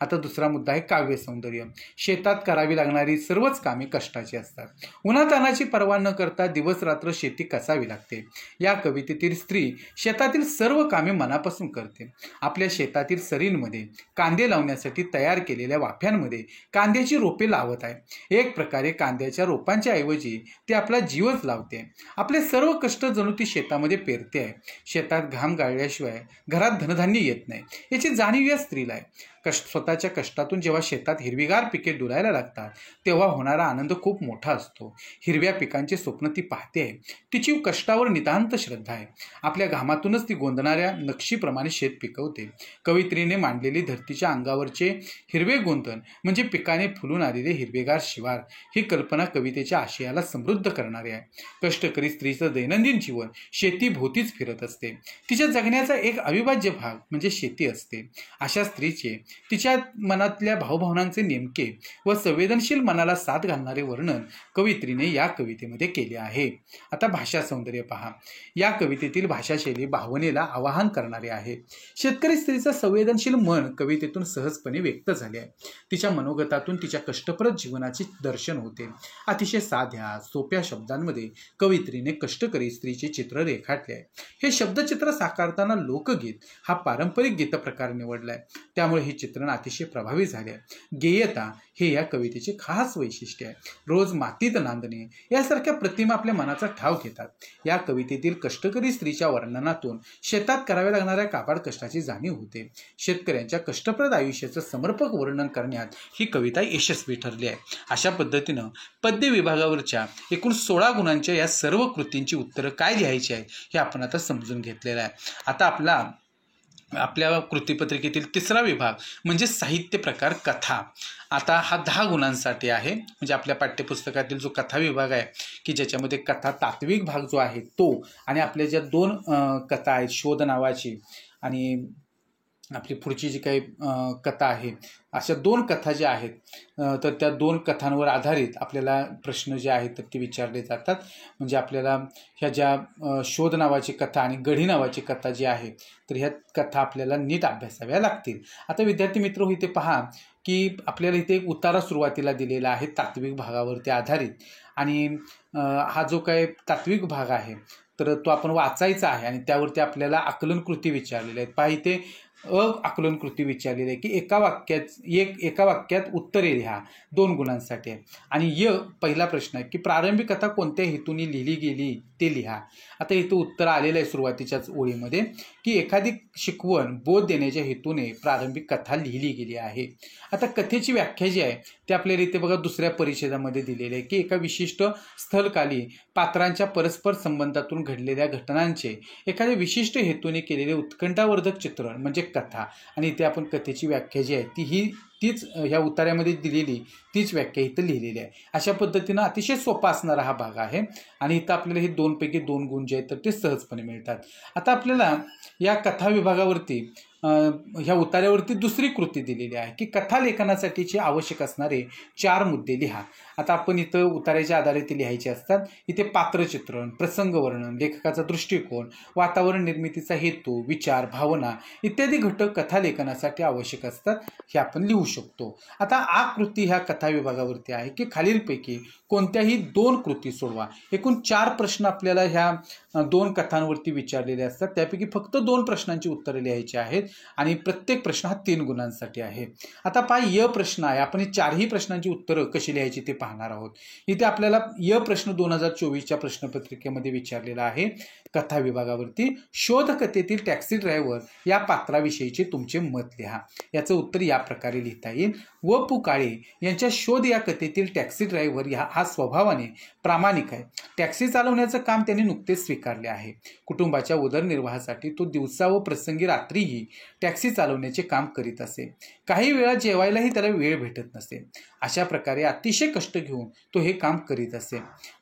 आता दुसरा मुद्दा आहे काव्य सौंदर्य. शेतात करावी लागणारी सर्वच कामे कष्टाची असतात. उन्हातानाची पर्वा न करता दिवस रात्र शेती कसावी लागते. या कवितेतील स्त्री शेतातील सर्व कामे मनापासून करते. आपल्या शेतातील सरींमध्ये कांदे लावण्यासाठी तयार केलेल्या वाफ्यांमध्ये कांद्याची रोपे लावत आहे. एक प्रकारे कांद्याच्या रोपांच्या ऐवजी ती आपला जीवच लावते. आपले सर्व कष्ट जणू ती शेतामध्ये पेरते आहे. शेतात घाम गाळल्याशिवाय घरात धनधान्य येत नाही याची जाणीव या स्त्रीला आहे. स्वतःच्या कष्टातून जेव्हा शेतात हिरवीगार पिके डुलायला लागतात तेव्हा होणारा आनंद खूप मोठा असतो. हिरव्या पिकांचे स्वप्न ती पाहते आहे. तिची कष्टावर नितांत श्रद्धा आहे. आपल्या घामातूनच ती गोंदणाऱ्या नक्षीप्रमाणे शेत पिकवते. कवयित्रीने मांडलेली धरतीच्या अंगावरचे हिरवे गोंदण म्हणजे पिकाने फुलून आलेले हिरवेगार शिवार ही कल्पना कवितेच्या आशयाला समृद्ध करणारी आहे. कष्टकरी स्त्रीचं दैनंदिन जीवन शेतीभोवतीच फिरत असते. तिच्या जगण्याचा एक अविभाज्य भाग म्हणजे शेती असते. अशा स्त्रीचे तिच्या मनातल्या भावभावनांचे नेमके व संवेदनशील मनाला साथ घालणारे वर्णन कवयित्रीने या कवितेमध्ये केले आहे. आता भाषा सौंदर्य पहा. या कवितेतील भाषाशैली भावनेला आवाहन करणारी आहे. शेतकरी स्त्रीचं संवेदनशील मन कवितेतून सहजपणे व्यक्त झाले आहे. तिच्या मनोगतातून तिच्या कष्टप्रद जीवनाची दर्शन होते. अतिशय साध्या सोप्या शब्दांमध्ये कवयित्रीने कष्टकरी स्त्रीचे चित्र रेखाटले आहे. हे शब्दचित्र साकारताना लोकगीत हा पारंपरिक गीतप्रकार निवडलाय, त्यामुळे हे चित्रण अतिशय प्रभावी झाले आहे. गेयता हे या कवितेचे खास वैशिष्ट्य आहे. रोज मातीत नांदणे यासारख्या प्रतिमा आपल्या मनाचा ठाव घेतात. या कवितेतील कष्टकरी स्त्रीच्या वर्णनातून शेतात कराव्या लागणाऱ्या काबाड कष्टाची जाणीव होते. शेतकऱ्यांच्या कष्टप्रद आयुष्याचं समर्पक वर्णन करण्यात ही कविता यशस्वी ठरली आहे. अशा पद्धतीनं पद्य विभागावरच्या एकूण 16 गुणांच्या या सर्व कृतींची उत्तरं काय लिहायची आहे हे आपण आता समजून घेतलेलं आहे. आता आपल्या कृतीपत्रिकेतील तिसरा विभाग म्हणजे साहित्य प्रकार कथा. आता हा 10 गुणांसाठी आहे. म्हणजे आपल्या पाठ्यपुस्तकातील जो कथा विभाग आहे की ज्याच्यामध्ये कथा तात्विक भाग जो आहे तो, आणि आपल्या ज्या 2 कथा आहेत, शोध नावाची आणि आपली पुढची जी काही कथा आहे, अशा 2 कथा ज्या आहेत, तर त्या 2 कथांवर आधारित आपल्याला प्रश्न जे आहेत तर ते विचारले जातात. म्हणजे आपल्याला ह्या ज्या शोध नावाची कथा आणि गढी नावाची कथा जी आहे तर ह्या कथा आपल्याला नीट अभ्यासाव्या लागतील. आता विद्यार्थी मित्र इथे पहा की आपल्याला इथे एक उतारा सुरुवातीला दिलेला आहे तात्विक भागावरती आधारित, आणि हा जो काही तात्विक भाग आहे तर तो आपण वाचायचा आहे आणि त्यावरती आपल्याला आकलन कृती विचारलेल्या आहेत. पहा इथे आकलन कृती विचारलेली आहे की एका वाक्यात उत्तरे लिहा 2 गुणांसाठी आहे. आणि पहिला प्रश्न आहे की प्रारंभिक कथा कोणत्या हेतूने लिहिली गेली ते लिहा. आता इथं उत्तर आलेलं आहे सुरुवातीच्याच ओळीमध्ये की एखादी शिकवण बोध देण्याच्या हेतूने प्रारंभिक कथा लिहिली गेली आहे. आता कथेची व्याख्या जी आहे ते आपल्याला इथे बघा दुसऱ्या परिच्छेदामध्ये दिलेली आहे की एका विशिष्ट स्थलकाली पात्रांच्या परस्पर संबंधातून घडलेल्या घटनांचे एखाद्या विशिष्ट हेतूने केलेले उत्कंठावर्धक चित्रण म्हणजे कथा. आणि इथे आपण कथेची व्याख्या जी आहे तीच ह्या उतार्यामध्ये दिलेली तीच व्याख्या इथं लिहिलेली आहे. अशा पद्धतीनं अतिशय सोपा असणारा हा भाग आहे आणि इथं आपल्याला हे 2 पैकी 2 गुण जे आहेत तर ते सहजपणे मिळतात. आता आपल्याला या कथा विभागावरती ह्या उतार्यावरती दुसरी कृती दिलेली आहे की कथा लेखनासाठीचे आवश्यक असणारे 4 मुद्दे लिहा. आता आपण इथं उतार्याच्या आधारे ते लिहायचे असतात. इथे पात्रचित्रण, प्रसंग वर्णन, लेखकाचा दृष्टिकोन, वातावरण निर्मितीचा हेतू, विचार, भावना इत्यादी घटक कथा लेखनासाठी आवश्यक असतात हे आपण लिहू शकतो. आता आकृती ह्या कथा विभागावरती आहे की खालीलपैकी कोणत्याही 2 कृती सोडवा. एकूण 4 प्रश्न आपल्याला ह्या 2 कथांवरती विचारलेले असतात. त्यापैकी फक्त 2 प्रश्नांची उत्तरे लिहायची आहेत आणि प्रत्येक प्रश्न हा 3 गुणांसाठी आहे. आता पहा प्रश्न आहे, आपण 4ही प्रश्नांची उत्तरं कशी लिहायची ते पाहणार आहोत. इथे आपल्याला प्रश्न 2024च्या प्रश्नपत्रिकेमध्ये विचारलेला आहे. कथा विभागावरती शोध कथेतील टॅक्सी ड्रायव्हर या पात्राविषयीचे तुमचे मत लिहा. याचं उत्तर या प्रकारे लिहिता येईल. व.पु. काळे यांच्या शोध या कथेतील टॅक्सी ड्रायव्हर हा स्वभावाने प्रामाणिक आहे. टॅक्सी चालवण्याचं काम त्यांनी नुकतेच स्वीकारले आहे. कुटुंबाच्या उदरनिर्वाहासाठी तो दिवसा व प्रसंगी रात्रीही टॅक्सी चालवण्याचे काम करीत असे. काही वेळा जेवायलाही त्याला वेळ भेटत नसे. अशा प्रकारे अतिशय कष्ट घेऊन तो हे काम करीत असे.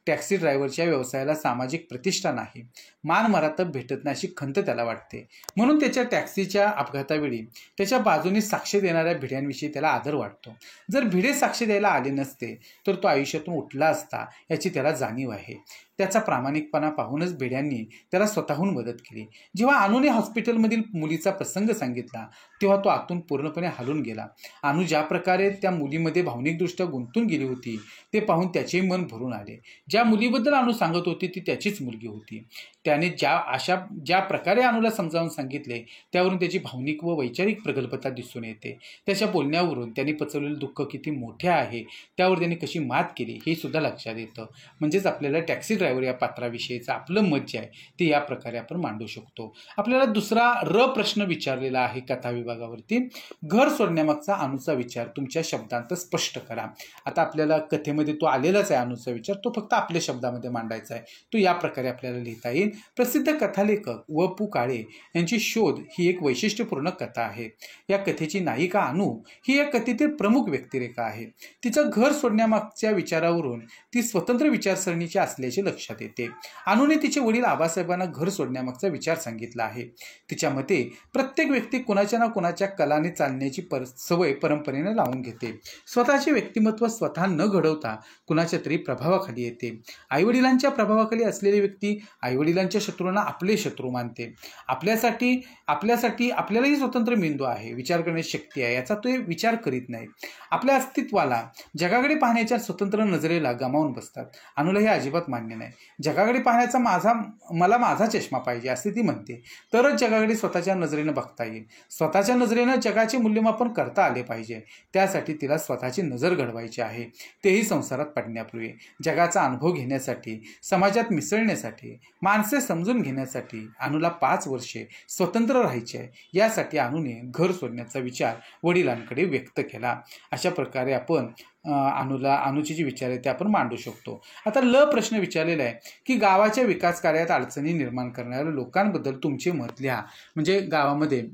टॅक्सी ड्रायव्हरच्या व्यवसायाला सामाजिक प्रतिष्ठा नाही, मान मरातब भेटत नाही अशी खंत त्याला वाटते. म्हणून त्याच्या टॅक्सीच्या अपघातावेळी त्याच्या बाजूने साक्ष देणाऱ्या भिड्यांविषयी त्याला आदर वाटतो. जर भिडे साक्ष द्यायला आले नसते तर तो आयुष्यातून उठला असता याची त्याला जाणीव आहे. त्याचा प्रामाणिकपणा पाहूनच भिड्यांनी त्याला स्वतःहून मदत केली. जेव्हा अनुने हॉस्पिटलमधील मुलीचा प्रसंग सांगितला तेव्हा तो आतून पूर्णपणे हलून गेला. अनु ज्या प्रकारे त्या मुलीमध्ये भावनिकदृष्ट्या गुंतून गेली होती ते पाहून त्याचेही मन भरून आले. ज्या मुलीबद्दल अनु सांगत होती ती त्याचीच मुलगी होती. त्याने ज्या प्रकारे अनुला समजावून सांगितले त्यावरून त्याची भावनिक व वैचारिक प्रगल्भता दिसून येते. त्याच्या बोलण्यावरून त्यांनी पचवलेलं दुःख किती मोठे आहे त्यावर त्यांनी कशी मात केली हे सुद्धा लक्षात येतं. म्हणजेच आपल्याला टॅक्सी ड्रायव्हर या पात्राविषयीचं आपलं मत जे आहे ते या प्रकारे आपण मांडू शकतो. आपल्याला दुसरा प्रश्न विचारलेला आहे कथा विभागावरती. घर सोडण्यामागचा अनुचा विचार तुमच्या शब्दांत स्पष्ट करा. आता आपल्याला कथेमध्ये तो आलेलाच आहे अनुचा विचार, तो फक्त आपल्या शब्दामध्ये मांडायचा आहे. तो या प्रकारे आपल्याला लिहिता येईल. प्रसिद्ध कथालेखक व.पु. काळे यांची शोध ही एक वैशिष्ट्यपूर्ण कथा आहे. या कथेची नायिका अनु ही या कथेतील प्रमुख व्यक्तिरेखा आहे. तिचं घर सोडण्यामागच्या विचारावरून ती स्वतंत्र विचारसरणीची असल्याचे लक्षात लक्षात येते. अनुने तिचे वडील आबासाहेबांना घर सोडण्यामागचा विचार सांगितला आहे. तिच्या मते प्रत्येक व्यक्ती कुणाच्या ना कुणाच्या कलाने चालण्याची सवय परंपरेने लावून घेते. स्वतःचे व्यक्तिमत्व स्वतः न घडवता कुणाच्या तरी प्रभावाखाली येते. आईवडिलांच्या प्रभावाखाली असलेली व्यक्ती आईवडिलांच्या शत्रूंना आपले शत्रू मानते. आपल्यालाही स्वतंत्र मेंदू आहे, विचार करण्याची शक्ती आहे, याचा तो विचार करीत नाही. आपल्या अस्तित्वाला जगाकडे पाहण्याच्या स्वतंत्र नजरेला गमावून बसतात. अनुला हे अजिबात मान्य नाही. जगाकडे पाहण्याचा मला माझा चष्मा पाहिजे असे ती म्हणते. तरच जगाकडे स्वतःच्या नजरेनं बघता येईल. स्वतःच्या नजरेनं जगाचे मूल्यमापन करता आले पाहिजे. त्यासाठी तिला स्वतःची नजर घडवायची आहे, तेही संसारात पडण्यापूर्वी. जगाचा अनुभव घेण्यासाठी, समाजात मिसळण्यासाठी, माणसे समजून घेण्यासाठी अनुला 5 वर्षे स्वतंत्र राहायचे आहे. यासाठी अनुने घर सोडण्याचा विचार वडिलांकडे व्यक्त केला. अशा प्रकारे आपण अनुचे जे विचार आहेत ते आपण मांडू शकतो. आता प्रश्न विचारलेला आहे की गावाच्या विकास कार्यात अडचणी निर्माण करणाऱ्या लोकांबद्दल तुमचे मत लिहा. म्हणजे गावामध्ये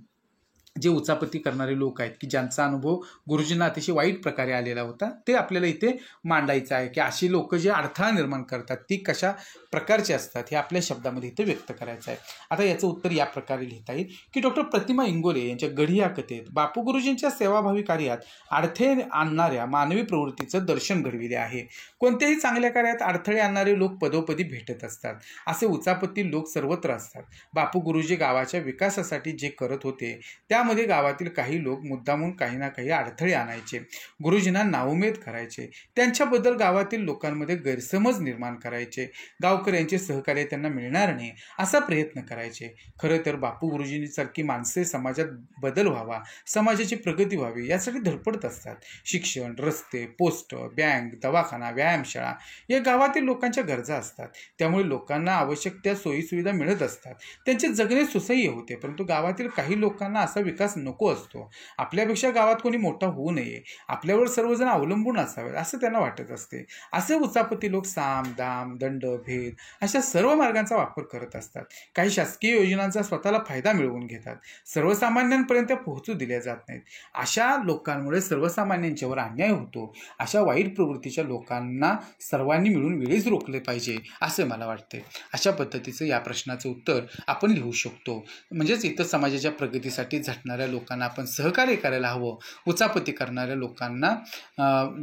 जे उचापती करणारे लोक आहेत की ज्यांचा अनुभव गुरुजींना अतिशय वाईट प्रकारे आलेला होता, ते आपल्याला इथे मांडायचं आहे की अशी लोक जे अडथळा निर्माण करतात ती कशा प्रकारचे असतात हे आपल्या शब्दामध्ये इथे व्यक्त करायचं आहे. आता याचं उत्तर या प्रकारे लिहिता येईल की डॉक्टर प्रतिमा इंगोले यांच्या गढी या कथेत बापू गुरुजींच्या सेवाभावी कार्यात अडथळे आणणाऱ्या मानवी प्रवृत्तीचं दर्शन घडविले आहे. कोणत्याही चांगल्या कार्यात अडथळे आणणारे लोक पदोपदी भेटत असतात. असे उचापती लोक सर्वत्र असतात. बापू गुरुजी गावाच्या विकासासाठी जे करत होते त्यामध्ये गावातील काही लोक मुद्दामून काही ना काही अडथळे आणायचे, गुरुजींना नाउमेद करायचे, त्यांच्याबद्दल गावातील लोकांमध्ये गैरसमज निर्माण करायचे, गावकऱ्यांचे सहकार्य त्यांना मिळणार नाही असा प्रयत्न करायचे. खरं तर बापू गुरुजींसारखी माणसे समाजात बदल व्हावा, समाजाची प्रगती व्हावी यासाठी धडपडत असतात. शिक्षण, रस्ते, पोस्ट, बँक, दवाखाना, व्यायामशाळा या गावातील लोकांच्या गरजा असतात. त्यामुळे लोकांना आवश्यक त्या सोयीसुविधा मिळत असतात. त्यांचे जगणे सुसह्य होते. परंतु गावातील काही लोकांना असा विकास नको असतो. आपल्यापेक्षा गावात कोणी मोठा होऊ नये, आपल्यावर सर्वजण अवलंबून असावेत असं त्यांना वाटत असते. असे उचापती लोक साम, दाम, दंड, भेद अशा सर्व मार्गांचा वापर करत असतात. काही शासकीय योजनांचा स्वतःला फायदा मिळवून घेतात. सर्वसामान्यांपर्यंत पोहोचू दिल्या जात नाहीत. अशा लोकांमुळे सर्वसामान्यांच्यावर अन्याय होतो. अशा वाईट प्रवृत्तीच्या लोकांना सर्वांनी मिळून वेळीच रोखले पाहिजे असे मला वाटते. अशा पद्धतीचं या प्रश्नाचं उत्तर आपण लिहू शकतो. म्हणजेच इथं समाजाच्या प्रगतीसाठी झटणाऱ्या लोकांना आपण सहकार्य करायला हवं, उचापती करणाऱ्या लोकांना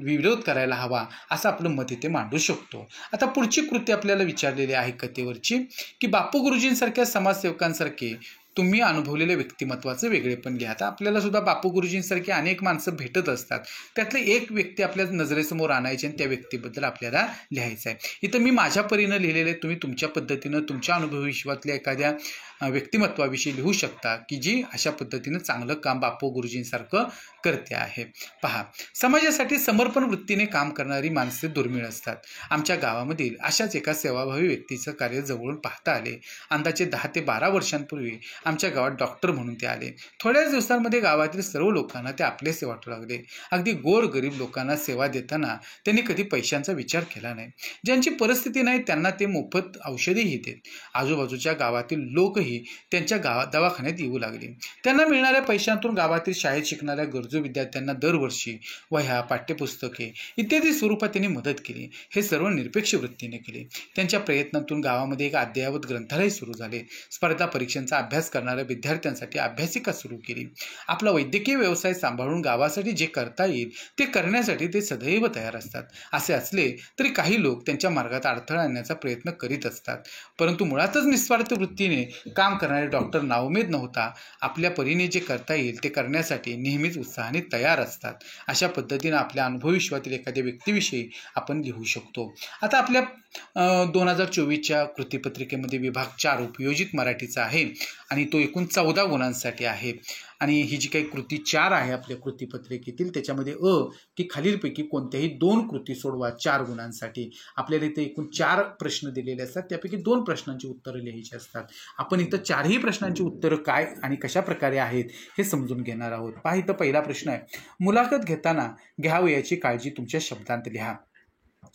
विरोध करायला हवा असं आपलं मत इथे मांडू शकतो. आता पुढची कृती आपल्याला विचारलेली आहे कथेवरची की बापू गुरुजींसारख्या समाजसेवकांसारखे तुम्ही अनुभवलेल्या व्यक्तिमत्वाचं वेगळेपण लिहा. आता आपल्याला सुद्धा बापू गुरुजींसारखी अनेक माणसं भेटत असतात. त्यातले एक व्यक्ती आपल्या नजरेसमोर आणायची आणि त्या व्यक्तीबद्दल आपल्याला लिहायचं आहे. इथं मी माझ्या परीनं लिहिलेले, तुम्ही तुमच्या पद्धतीनं तुमच्या अनुभव विश्वातल्या एखाद्या व्यक्तिमत्वाविषयी लिहू शकता की जी अशा पद्धतीनं चांगलं काम बापू गुरुजींसारखं करते आहे. पहा, समाजासाठी समर्पण वृत्तीने काम करणारी माणसे दुर्मिळ असतात. आमच्या गावामधील अशाच एका सेवाभावी व्यक्तीचं कार्य जवळून पाहता आले. अंदाजे 10 ते 12 वर्षांपूर्वी आमच्या गावात डॉक्टर म्हणून ते आले. थोड्याच दिवसांमध्ये गावातील सर्व लोकांना ते आपलेसे वाटू लागले. अगदी गोर गरीब लोकांना सेवा देताना त्यांनी कधी पैशांचा विचार केला नाही. ज्यांची परिस्थिती नाही त्यांना ते मोफत औषधेही देत. आजूबाजूच्या गावातील लोकही त्यांच्या दवाखान्यात येऊ लागले. त्यांना मिळणाऱ्या पैशांतून गावातील शाळेत शिकणाऱ्या गरजू विद्यार्थ्यांना दरवर्षी वह्या, पाठ्यपुस्तके इत्यादी स्वरूपात त्यांनी मदत केली. हे सर्व निरपेक्ष वृत्तीने केले. त्यांच्या प्रयत्नातून गावामध्ये एक अद्ययावत ग्रंथालय सुरू झाले. स्पर्धा परीक्षांचा अभ्यास करणाऱ्या विद्यार्थ्यांसाठी अभ्यासिका सुरू केली. आपला वैद्यकीय व्यवसाय सांभाळून गावासाठी जे करता येईल ते करण्यासाठी ते सदैव तयार असतात. असे असले तरी काही लोक त्यांच्या मार्गात अडथळा आणण्याचा प्रयत्न करीत असतात. परंतु मुळातच निस्वार्थ वृत्तीने काम करणारे डॉक्टर नाउमेद नव्हता. आपल्या परीने जे करता येईल ते करण्यासाठी नेहमीच उत्साहाने तयार असतात. अशा पद्धतीने आपल्या अनुभवविश्वातील एखाद्या व्यक्तीविषयी आपण लिहू शकतो. आता आपल्या 2024च्या कृतीपत्रिकेमध्ये विभाग 4 उपयोजित मराठीचा आहे आणि तो एकूण 14 गुणांसाठी आहे. आणि ही जी काही कृती 4 आहे आपल्या कृतीपत्रिकेतील त्याच्यामध्ये की खालीलपैकी कोणत्याही 2 कृती सोडवा 4 गुणांसाठी. आपल्याला इथे एकूण 4 प्रश्न दिलेले असतात. त्यापैकी 2 प्रश्नांची उत्तरं लिहायची असतात. आपण इथं 4ही प्रश्नांची उत्तरं काय आणि कशा प्रकारे आहेत हे समजून घेणार आहोत. पहा, इथं पहिला प्रश्न आहे, मुलाखत घेताना घ्यावयाची काळजी तुमच्या शब्दांत लिहा.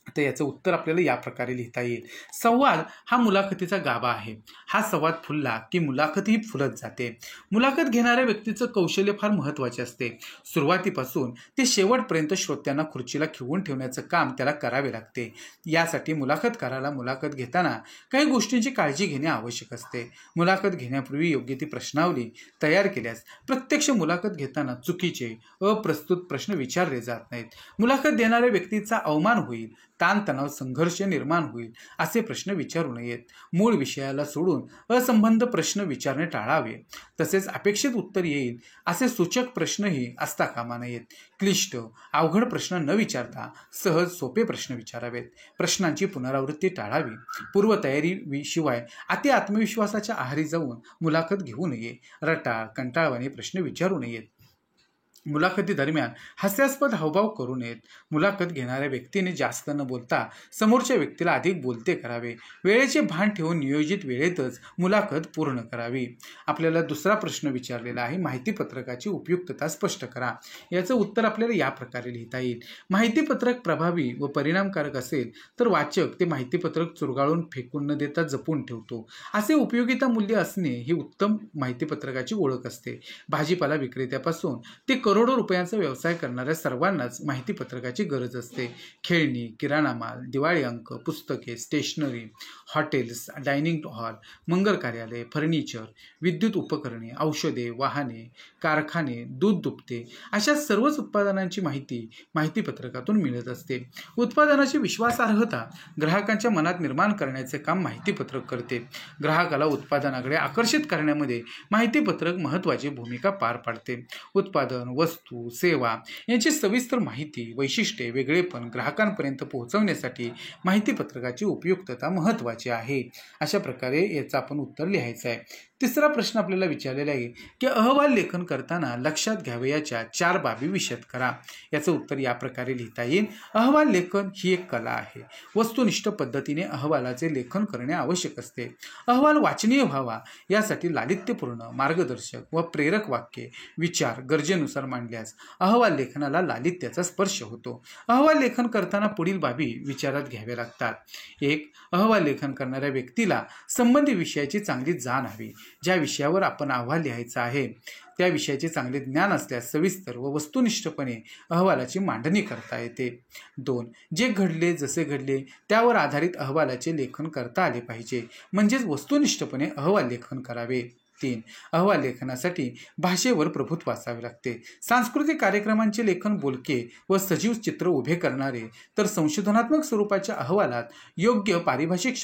तर याचं उत्तर आपल्याला या प्रकारे लिहिता येईल. संवाद हा मुलाखतीचा गाभा आहे. हा संवाद फुलला की मुलाखतही फुलत जाते. मुलाखत घेणाऱ्या व्यक्तीचं कौशल्य फार महत्त्वाचे असते. सुरुवातीपासून ते शेवटपर्यंत श्रोत्यांना खुर्चीला खिळवून ठेवण्याचं काम त्याला करावे लागते. यासाठी मुलाखतकाराला मुलाखत घेताना काही गोष्टींची काळजी घेणे आवश्यक असते. मुलाखत घेण्यापूर्वी योग्य ती प्रश्नावली तयार केल्यास प्रत्यक्ष मुलाखत घेताना चुकीचे, अप्रस्तुत प्रश्न विचारले जात नाहीत. मुलाखत देणाऱ्या व्यक्तीचा अवमान होईल, ताणतणाव, संघर्ष निर्माण होईल असे प्रश्न विचारू नयेत. मूळ विषयाला सोडून असंबद्ध प्रश्न विचारणे टाळावे. तसेच अपेक्षित उत्तर येईल असे सूचक प्रश्नही असता कामा नयेत. क्लिष्ट, अवघड प्रश्न न विचारता सहज, सोपे प्रश्न विचारावेत. प्रश्नांची पुनरावृत्ती टाळावी. पूर्वतयारी शिवाय अति आत्मविश्वासाच्या आहारी जाऊन मुलाखत घेऊ नये. रटाळ, कंटाळवाणे प्रश्न विचारू नयेत. मुलाखतीदरम्यान हास्यास्पद हावभाव करू नयेत. मुलाखत घेणाऱ्या व्यक्तीने जास्त न बोलता समोरच्या व्यक्तीला अधिक बोलते करावे. वेळेचे भान ठेवून नियोजित वेळेतच मुलाखत पूर्ण करावी. आपल्याला दुसरा प्रश्न विचारलेला आहे, माहितीपत्रकाची उपयुक्तता स्पष्ट करा. याचं उत्तर आपल्याला या प्रकारे लिहिता येईल. माहितीपत्रक प्रभावी व परिणामकारक असेल तर वाचक ते माहितीपत्रक चुरगाळून फेकून न देता जपून ठेवतो. असे उपयोगिता मूल्य असणे ही उत्तम माहितीपत्रकाची ओळख असते. भाजीपाला विक्रेत्यापासून ते करोडो रुपयांचा व्यवसाय करणाऱ्या सर्वांनाच माहितीपत्रकाची गरज असते. खेळणी, किराणा माल, दिवाळी अंक, पुस्तके, स्टेशनरी, हॉटेल्स, डायनिंग हॉल, मंगल कार्यालय, फर्निचर, विद्युत उपकरणे, औषधे, वाहने, कारखाने, दूध दुभते अशा सर्वच उत्पादनांची माहिती माहितीपत्रकातून मिळत असते. उत्पादनाची विश्वासार्हता ग्राहकांच्या मनात निर्माण करण्याचे काम माहितीपत्रक करते. ग्राहकाला उत्पादनाकडे आकर्षित करण्यामध्ये माहितीपत्रक महत्त्वाची भूमिका पार पाडते. उत्पादन, वस्तू, सेवा यांची सविस्तर माहिती, वैशिष्ट्ये, वेगळेपण ग्राहकांपर्यंत पोहोचवण्यासाठी माहितीपत्रकाची उपयुक्तता महत्त्वाची आहे. अशा प्रकारे याचं आपण उत्तर लिहायचं आहे. तिसरा प्रश्न आपल्याला विचारलेला आहे की अहवाल लेखन करताना लक्षात घ्यावयाच्या 4 बाबी विशद करा. याचं उत्तर या प्रकारे लिहिता येईल. अहवाल लेखन ही एक कला आहे. वस्तुनिष्ठ पद्धतीने अहवालाचे लेखन करणे आवश्यक असते. अहवाल वाचनीय व्हावा यासाठी लालित्यपूर्ण, मार्गदर्शक व प्रेरक वाक्ये, विचार गरजेनुसार मांडल्यास अहवाल लेखनाला लालित्याचा स्पर्श होतो. अहवाल लेखन करताना पुढील बाबी विचारात घ्याव्या लागतात. 1. अहवाल लेखन करणाऱ्या व्यक्तीला संबंधित विषयाची चांगली जाण हवी. ज्या विषयावर आपण अहवाल लिहायचा आहे त्या विषयाचे चांगले ज्ञान असल्यास सविस्तर व वस्तुनिष्ठपणे अहवालाची मांडणी करता येते. 2. जे घडले, जसे घडले त्यावर आधारित अहवालाचे लेखन करता आले पाहिजे, म्हणजेच वस्तुनिष्ठपणे अहवाल लेखन करावे. 3. अहवाल लेखनासाठी भाषेवर प्रभुत्व असावे लागते. सांस्कृतिक कार्यक्रमांचे लेखन बोलके व सजीव चित्र उभे करणारे, तर संशोधनात्मक स्वरूपाच्या अहवालात योग्य पारिभाषिक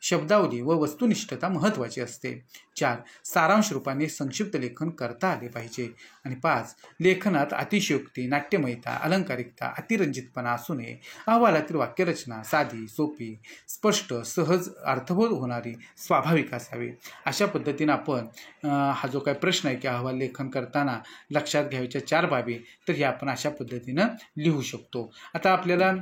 शब्दावली व वस्तुनिष्ठता महत्त्वाची असते. 4. सारांश रूपाने संक्षिप्त लेखन करता आले पाहिजे. आणि 5. लेखनात अतिशयोक्ती, नाट्यमयता, अलंकारिकता, अतिरंजितपणा असू नये. अहवालातील वाक्यरचना साधी, सोपी, स्पष्ट, सहज अर्थबोध होणारी, स्वाभाविक असावी. अशा पद्धतीनं आपण हा जो काही प्रश्न आहे की अहवाल लेखन करताना लक्षात घ्यायच्या 4 बाबी, तर हे आपण अशा पद्धतीनं लिहू शकतो. आता आपल्याला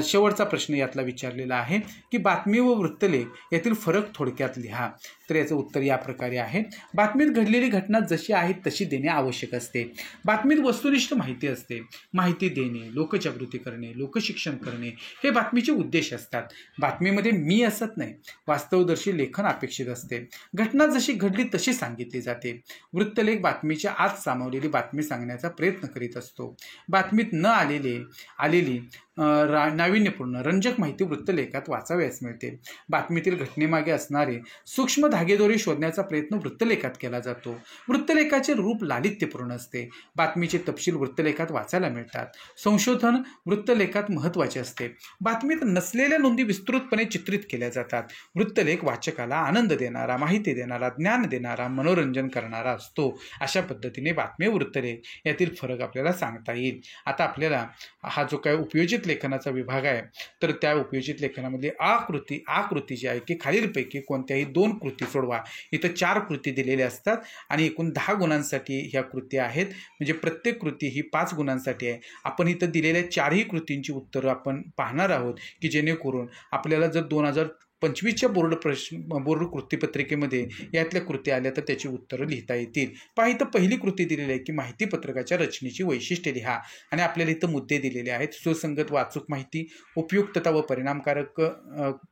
शेवटचा प्रश्न यातला विचारलेला आहे की बातमी व वृत्तलेख यातील फरक थोडक्यात लिहा. तर याचं उत्तर या प्रकारे आहे. बातमीत घडलेली घटना जशी आहे तशी देणे आवश्यक असते. बातमीत वस्तुनिष्ठ माहिती असते. माहिती देणे, लोकजागृती करणे, लोकशिक्षण करणे हे बातमीचे उद्देश असतात. बातमीमध्ये मी असत नाही, वास्तवदर्शी लेखन अपेक्षित असते. घटना जशी घडली तशी सांगितली जाते. वृत्तलेख बातमीच्या आत सामावलेली बातमी सांगण्याचा प्रयत्न करीत असतो. बातमीत न आलेली नाविन्यपूर्ण, रंजक माहिती वृत्तलेखात वाचावयास मिळते. बातमीतील घटनेमागे असणारे सूक्ष्म धागेदोरे शोधण्याचा प्रयत्न वृत्तलेखात केला जातो. वृत्तलेखाचे रूप लालित्यपूर्ण असते. बातमीचे तपशील वृत्तलेखात वाचायला मिळतात. संशोधन वृत्तलेखात महत्त्वाचे असते. बातमीत नसलेल्या नोंदी विस्तृतपणे चित्रित केल्या जातात. वृत्तलेख वाचकाला आनंद देणारा, माहिती देणारा, ज्ञान देणारा, मनोरंजन करणारा असतो. अशा पद्धतीने बातमी वृत्तलेख यातील फरक आपल्याला सांगता येईल. आता आपल्याला हा जो काही उपयोजित लेखनाचा विभाग आहे, तर त्या उपयोजित लेखनामध्ये आकृती जी आहे की खालीलपैकी कोणत्याही 2 कृती सोडवा. इथं 4 कृती दिलेल्या असतात आणि एकूण 10 गुणांसाठी ह्या कृती आहेत. म्हणजे प्रत्येक कृती ही 5 गुणांसाठी आहे. आपण इथं दिलेल्या 4ही कृतींची उत्तरं आपण पाहणार आहोत की जेणेकरून आपल्याला जर 25च्या बोर्ड कृतीपत्रिकेमध्ये यातल्या कृती आल्या तर त्याची उत्तरं लिहिता येतील. पहा इथं पहिली कृती दिलेली आहे की माहिती पत्रकाच्या रचनेची वैशिष्ट्ये लिहा आणि आपल्याला इथं मुद्दे दिलेले आहेत. सुसंगत वाचूक माहिती, उपयुक्तता व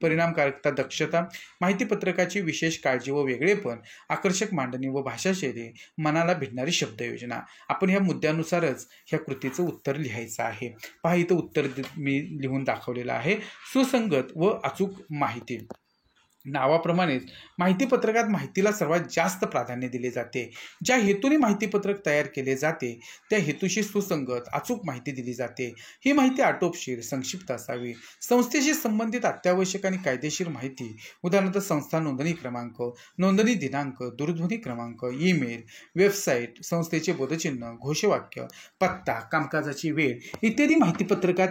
परिणामकारकता, दक्षता, माहिती पत्रकाची विशेष काळजी व वेगळेपण, आकर्षक मांडणी व भाषाशैली, मनाला भिडणारी शब्दयोजना. आपण ह्या मुद्द्यानुसारच ह्या कृतीचं उत्तर लिहायचं आहे. पहा इथं उत्तर मी लिहून दाखवलेलं आहे. सुसंगत व अचूक माहिती. नावाप्रमाणेच माहिती पत्रकात माहितीला सर्वात जास्त प्राधान्य दिले जाते. ज्या हेतूने माहिती पत्रक तयार केले जाते त्या हेतूशी सुसंगत अचूक माहिती दिली जाते. ही माहिती आटोपशीर, संक्षिप्त असावी. संस्थेशी संबंधित अत्यावश्यक आणि कायदेशीर माहिती, उदाहरणार्थ संस्था नोंदणी क्रमांक, नोंदणी दिनांक, दूरध्वनी क्रमांक, ईमेल, वेबसाईट, संस्थेचे बोधचिन्ह, घोषवाक्य, पत्ता, कामकाजाची वेळ इत्यादी माहिती पत्रकात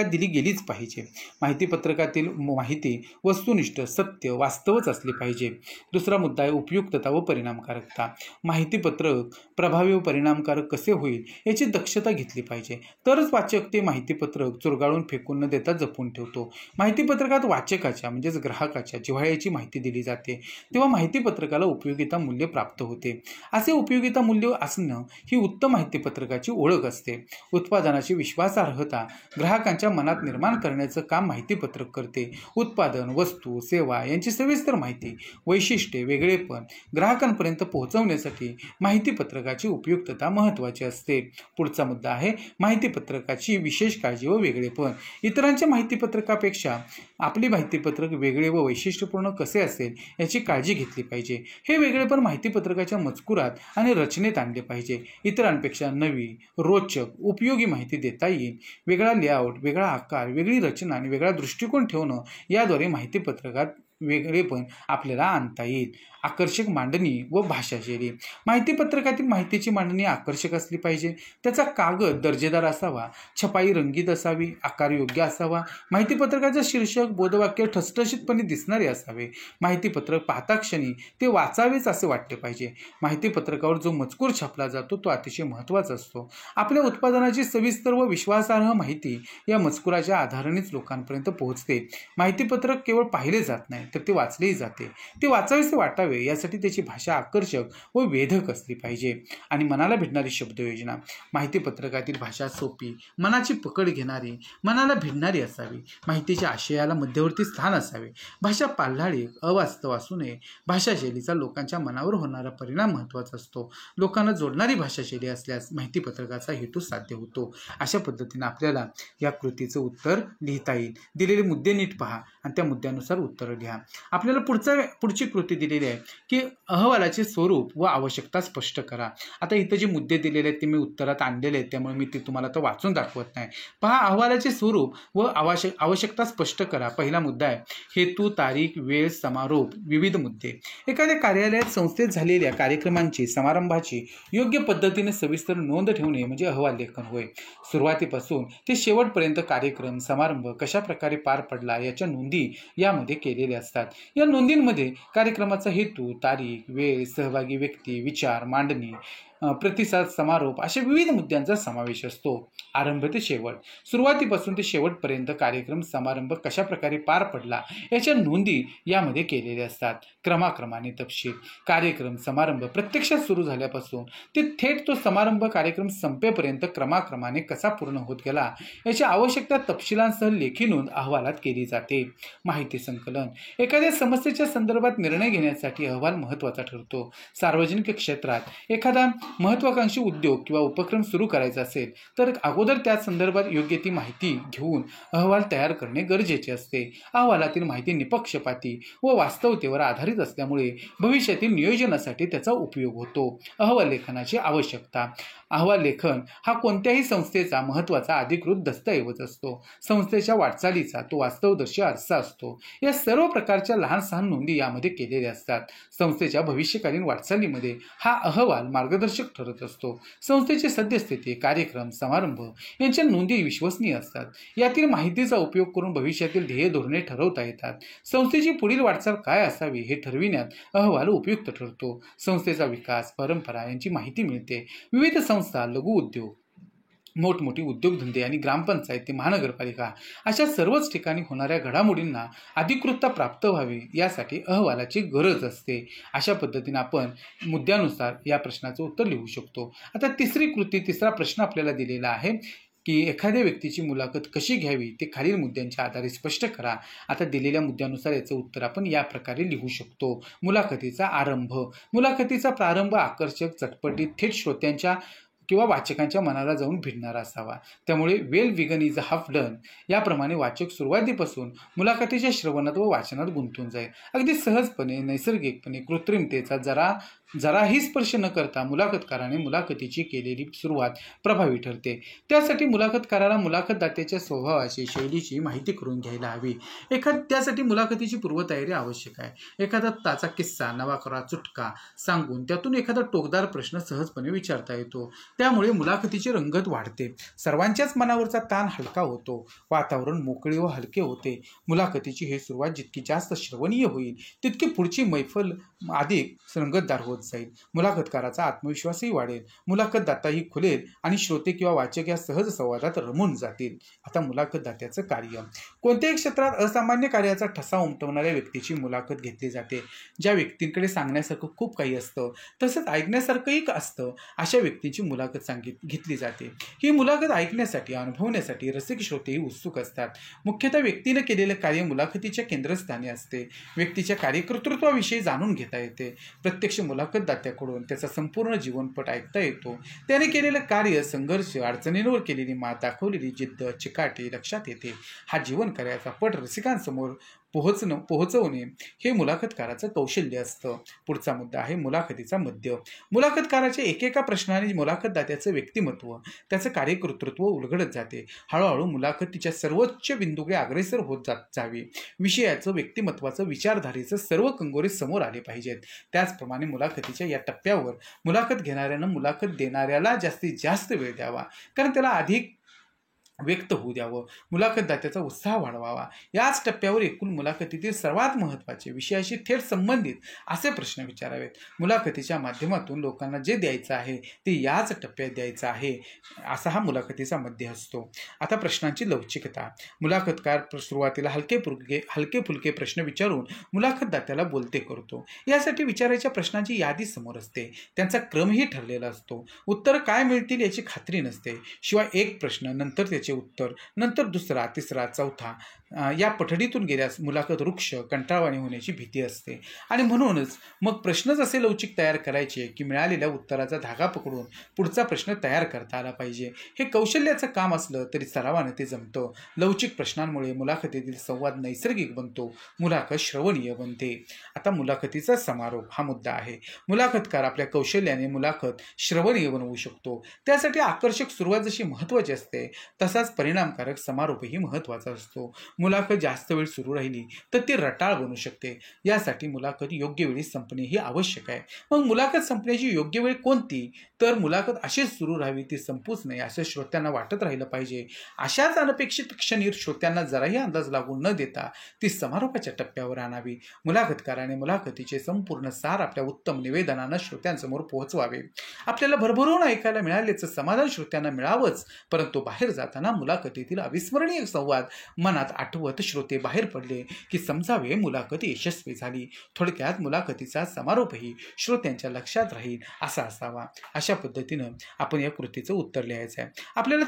दिली गेलीच पाहिजे. माहिती पत्रकातील माहिती वस्तुनिष्ठ, सत्य, वास्तवच असली पाहिजे. दुसरा मुद्दा आहे उपयुक्तता व परिणामकारकता. माहिती पत्रक प्रभावी व परिणामकारक कसे होईल याची दक्षता घेतली पाहिजे. तरच वाचक ते माहिती पत्रक चुरगाळून फेकून न देता जपून ठेवतो. माहिती पत्रकात वाचकाच्या म्हणजेच ग्राहकाच्या जिव्हाळ्याची माहिती दिली जाते, तेव्हा माहिती पत्रकाला उपयोगिता मूल्य प्राप्त होते. असे उपयोगिता मूल्य असणं ही उत्तम माहिती पत्रकाची ओळख असते. उत्पादनाची विश्वासार्हता ग्राहकांच्या मनात निर्माण करण्याचं काम माहिती पत्रक करते. उत्पादन, वस्तू, सेवा यांची सविस्तर माहिती, वैशिष्ट्ये, वेगळेपण ग्राहकांपर्यंत पोहोचवण्यासाठी माहिती पत्रकाची उपयुक्तता महत्त्वाची असते. पुढचा मुद्दा आहे माहिती पत्रकाची विशेष काळजी व वेगळेपण. इतरांच्या माहिती पत्रकापेक्षा आपली माहिती पत्रक वेगळे व वैशिष्ट्यपूर्ण कसे असेल याची काळजी घेतली पाहिजे. हे वेगळेपण माहिती पत्रकाच्या मजकुरात आणि रचनेत आणले पाहिजे. इतरांपेक्षा नवी, रोचक, उपयोगी माहिती देता येईल. वेगळा लेआउट, वेगळा आकार, वेगळी रचना आणि वेगळा दृष्टिकोन ठेवणं याद्वारे माहिती पत्रकात वेगळेपण आपल्याला आणता येईल. आकर्षक मांडणी व भाषाशैली. माहिती पत्रकातील माहितीची मांडणी आकर्षक असली पाहिजे. त्याचा कागद दर्जेदार असावा, छपाई रंगीत असावी, आकार योग्य असावा. माहिती पत्रकाचं शीर्षक, बोधवाक्य ठसठशीतपणे दिसणारे असावे. माहिती पत्रक पाहता क्षणी ते वाचावेच असे वाटले पाहिजे. माहिती पत्रकावर जो मजकूर छापला जातो तो अतिशय महत्त्वाचा असतो. आपल्या उत्पादनाची सविस्तर व विश्वासार्ह माहिती या मजकुराच्या आधारानेच लोकांपर्यंत पोहोचते. माहिती पत्रक केवळ पाहिले जात नाही तर ते वाचलेही जाते. ते वाचावेसे वाटावे यासाठी त्याची भाषा आकर्षक व वेधक असली पाहिजे. आणि मनाला भिडणारी शब्दयोजना. माहिती पत्रकातील भाषा सोपी, मनाची पकड घेणारी, मनाला भिडणारी असावी. माहितीच्या आशयाला मध्यवर्ती स्थान असावे. भाषा पाल्हाळी, अवास्तव असू नये. भाषाशैलीचा लोकांच्या मनावर होणारा परिणाम महत्त्वाचा असतो. लोकांना जोडणारी भाषाशैली असल्यास माहिती पत्रकाचा हेतू साध्य होतो. अशा पद्धतीने आपल्याला या कृतीचं उत्तर लिहिता येईल. दिलेले मुद्दे नीट पहा आणि त्या मुद्द्यानुसार उत्तरं लिहा. आपल्याला पुढची कृती दिलेली आहे की अहवालाचे स्वरूप व आवश्यकता स्पष्ट करा. आता इथं जे मुद्दे दिलेले आहेत ते मी उत्तरात आणलेले आहेत, त्यामुळे मी ते तुम्हाला तर वाचून दाखवत नाही. पहा, अहवालाचे स्वरूप व आवश्यकता स्पष्ट करा. पहिला मुद्दा आहे हेतू, तारीख, वेळ, समारोप, विविध मुद्दे. एखाद्या कार्यालयात संस्थेत झालेल्या कार्यक्रमांची, समारंभाची योग्य पद्धतीने सविस्तर नोंद ठेवणे म्हणजे अहवाल लेखन होय. सुरुवातीपासून ते शेवटपर्यंत कार्यक्रम, समारंभ कशा प्रकारे पार पडला याच्या नोंदी यामध्ये केलेल्या असतात. या नोंदींमध्ये कार्यक्रमाचा हेतू, तारीख, वेळ, सहभागी व्यक्ती, विचार, मांडणी, प्रतिसाद, समारोप अशा विविध मुद्द्यांचा समावेश असतो. आरंभ ते शेवट, सुरुवातीपासून ते शेवटपर्यंत कार्यक्रम, समारंभ कशा प्रकारे पार पडला याच्या नोंदी यामध्ये केलेल्या असतात. क्रमाक्रमाने तपशील. कार्यक्रम, समारंभ प्रत्यक्षात सुरू झाल्यापासून ते थेट तो समारंभ कार्यक्रम संपेपर्यंत क्रमाक्रमाने कसा पूर्ण होत गेला याची आवश्यकता तपशिलांसह लेखी नोंद अहवालात केली जाते. माहिती संकलन. एखाद्या समस्येच्या संदर्भात निर्णय घेण्यासाठी अहवाल महत्त्वाचा ठरतो. सार्वजनिक क्षेत्रात एखादा महत्त्वाकांक्षी उद्योग किंवा उपक्रम सुरू करायचा असेल तर अगोदर त्या संदर्भात योग्य ती माहिती घेऊन अहवाल तयार करणे गरजेचे असते. अहवालातील माहिती निपक्षपाती व वास्तवतेवर आधारित असल्यामुळे भविष्यातील नियोजनासाठी त्याचा उपयोग होतो. अहवाल लेखनाची आवश्यकता. अहवाल लेखन हा कोणत्याही संस्थेचा महत्त्वाचा अधिकृत दस्तऐवज असतो. संस्थेच्या वाटचालीचा तो वास्तवदर्शी आरसा असतो. या सर्व प्रकारच्या लहान सहान नोंदी यामध्ये केलेल्या असतात. संस्थेच्या भविष्यकालीन वाटचालीमध्ये हा अहवाल मार्गदर्शक ठरत असतो. संस्थेची सद्यस्थिती, कार्यक्रम, समारंभ यांच्या नोंदी विश्वसनीय असतात. यातील माहितीचा उपयोग करून भविष्यातील ध्येय धोरणे ठरवता येतात. संस्थेची पुढील वाटचाल काय असावी हे ठरविण्यात अहवाल उपयुक्त ठरतो. संस्थेचा विकास, परंपरा यांची माहिती मिळते. विविध संस्था, लघु उद्योग मोठमोठी उद्योगधंदे आणि ग्रामपंचायती, महानगरपालिका अशा सर्वच ठिकाणी होणाऱ्या घडामोडींना अधिकृतता प्राप्त व्हावी यासाठी अहवालाची गरज असते. अशा पद्धतीने आपण मुद्द्यानुसार या प्रश्नाचं उत्तर लिहू शकतो. आता तिसरा प्रश्न आपल्याला दिलेला आहे की एखाद्या व्यक्तीची मुलाखत कशी घ्यावी ते खालील मुद्द्यांच्या आधारे स्पष्ट करा. आता दिलेल्या मुद्द्यानुसार याचं उत्तर आपण या प्रकारे लिहू शकतो. मुलाखतीचा आरंभ. मुलाखतीचा प्रारंभ आकर्षक, चटपटीत, थेट श्रोत्यांच्या किंवा वाचकांच्या मनाला जाऊन भिडणारा असावा. त्यामुळे well begun is half done याप्रमाणे वाचक सुरुवातीपासून मुलाखतीच्या श्रवणात व वाचनात गुंतून जाईल. अगदी सहजपणे, नैसर्गिकपणे, कृत्रिमतेचा जराही स्पर्श न करता मुलाखतकाराने मुलाखतीची केलेली सुरुवात प्रभावी ठरते. त्यासाठी मुलाखतकाराला मुलाखतदात्याच्या स्वभावाची, शैलीची माहिती करून घ्यायला हवी. त्यासाठी मुलाखतीची पूर्वतयारी आवश्यक आहे. एखादा ताचा किस्सा, नवाखरा, चुटका सांगून त्यातून एखादा टोकदार प्रश्न सहजपणे विचारता येतो. त्यामुळे मुलाखतीची रंगत वाढते. सर्वांच्याच मनावरचा ताण हलका होतो. वातावरण मोकळे व हलके होते. मुलाखतीची ही सुरुवात जितकी जास्त श्रवणीय होईल तितकी पुढची मैफल अधिक रंगतदार होत जाईल. मुलाखतकाराचा आत्मविश्वासही वाढेल. मुलाखतदाताही खुलेल आणि श्रोते किंवा वाचक या सहज संवादात रमून जातील. आता मुलाखतदात्याचं कार्य. कोणत्याही क्षेत्रात असामान्य कार्याचा ठसा उमटवणाऱ्या व्यक्तीची मुलाखत घेतली जाते. ज्या व्यक्तींकडे सांगण्यासारखं खूप काही असतं तसंच ऐकण्यासारखंही असतं अशा व्यक्तीची मुलाखत घेतली जाते. ही मुलाखत ऐकण्यासाठी, अनुभवण्यासाठी रसिक श्रोतेही उत्सुक असतात. मुख्यतः व्यक्तीनं केलेलं कार्य मुलाखतीच्या केंद्रस्थानी असते. व्यक्तीच्या कार्यकर्तृत्वाविषयी जाणून घेता येते. प्रत्यक्ष मुलाखतदात्याकडून त्याचा संपूर्ण जीवनपट ऐकता येतो. त्याने केलेलं कार्य, संघर्ष, अडचणींवर केलेली मात, दाखवलेली जिद्द, चिकाटी लक्षात येते. हा जीवन कार्याचा पट रसिकांसमोर पोहोचवणे हे मुलाखतकाराचं कौशल्य असतं. पुढचा मुद्दा आहे मुलाखतीचा मध्य. मुलाखतकाराच्या एकेका प्रश्नाने मुलाखतदात्याचं व्यक्तिमत्व, त्याचं कार्यकर्तृत्व उलगडत जाते. हळूहळू मुलाखत तिच्या सर्वोच्च बिंदूकडे अग्रेसर होत जावी. विषयाचं, व्यक्तिमत्वाचं, विचारधारेचं सर्व कंगोरे समोर आले पाहिजेत. त्याचप्रमाणे मुलाखतीच्या या टप्प्यावर मुलाखत घेणाऱ्यानं मुलाखत देणाऱ्याला जास्तीत जास्त वेळ द्यावा, कारण त्याला अधिक व्यक्त होऊ द्यावं. मुलाखतदात्याचा उत्साह वाढवावा. याच टप्प्यावर एकूण मुलाखतीतील सर्वात महत्त्वाचे, विषयाशी थेट संबंधित असे प्रश्न विचारावेत. मुलाखतीच्या माध्यमातून लोकांना जे द्यायचं आहे ते याच टप्प्यात द्यायचं आहे, असा हा मुलाखतीचा मध्य असतो. आता प्रश्नांची लवचिकता. मुलाखतकार सुरुवातीला हलके फुलके प्रश्न विचारून मुलाखतदात्याला बोलते करतो. यासाठी विचारायच्या प्रश्नांची यादी समोर असते. त्यांचा क्रमही ठरलेला असतो. उत्तर काय मिळतील याची खात्री नसते. शिवाय एक प्रश्न, नंतर त्याचे उत्तर, नंतर दुसरा, तिसरा, चौथा या पठडीतून गेल्यास मुलाखत वृक्ष, कंटाळवाणी होण्याची भीती असते. आणि म्हणूनच मग प्रश्नच असे लवचिक तयार करायचे की मिळालेल्या उत्तराचा धागा पकडून पुढचा प्रश्न तयार करता आला पाहिजे. हे कौशल्याचं काम असलं तरी सरावानं ते जमतं. लवचिक प्रश्नांमुळे मुलाखतीतील संवाद नैसर्गिक बनतो. मुलाखत श्रवणीय बनते. आता मुलाखतीचा समारोप हा मुद्दा आहे. मुलाखतकार आपल्या कौशल्याने मुलाखत श्रवणीय बनवू शकतो. त्यासाठी आकर्षक सुरुवात जशी महत्त्वाची असते तसाच परिणामकारक समारोपही महत्त्वाचा असतो. मुलाखत जास्त वेळ सुरू राहिली तर ती रटाळ बनू शकते. यासाठी मुलाखत योग्य वेळी संपणे ही आवश्यक आहे. मग मुलाखत संपण्याची योग्य वेळ कोणती? तर मुलाखत अशीच सुरू राहावी, ती संपूच नाही असं श्रोत्यांना वाटत राहिलं पाहिजे. अशाच अनपेक्षित क्षणी श्रोत्यांना जराही अंदाज लागू न देता ती समारोपाच्या टप्प्यावर आणावी. मुलाखतकाराने मुलाखतीचे संपूर्ण सार आपल्या उत्तम निवेदनानं श्रोत्यांसमोर पोहोचवावे. आपल्याला भरभरून ऐकायला मिळाल्याचं समाधान श्रोत्यांना मिळावंच, परंतु बाहेर जाताना मुलाखतीतील अविस्मरणीय संवाद मनात आठवत श्रोते बाहेर पडले की समजावे मुलाखत यशस्वी झाली. थोडक्यात मुलाखतीचा समारोपही श्रोत्यांच्या लक्षात राहील असा असावा. अशा पद्धतीनं आपण या कृतीचं उत्तर लिहायचं आहे. आपल्याला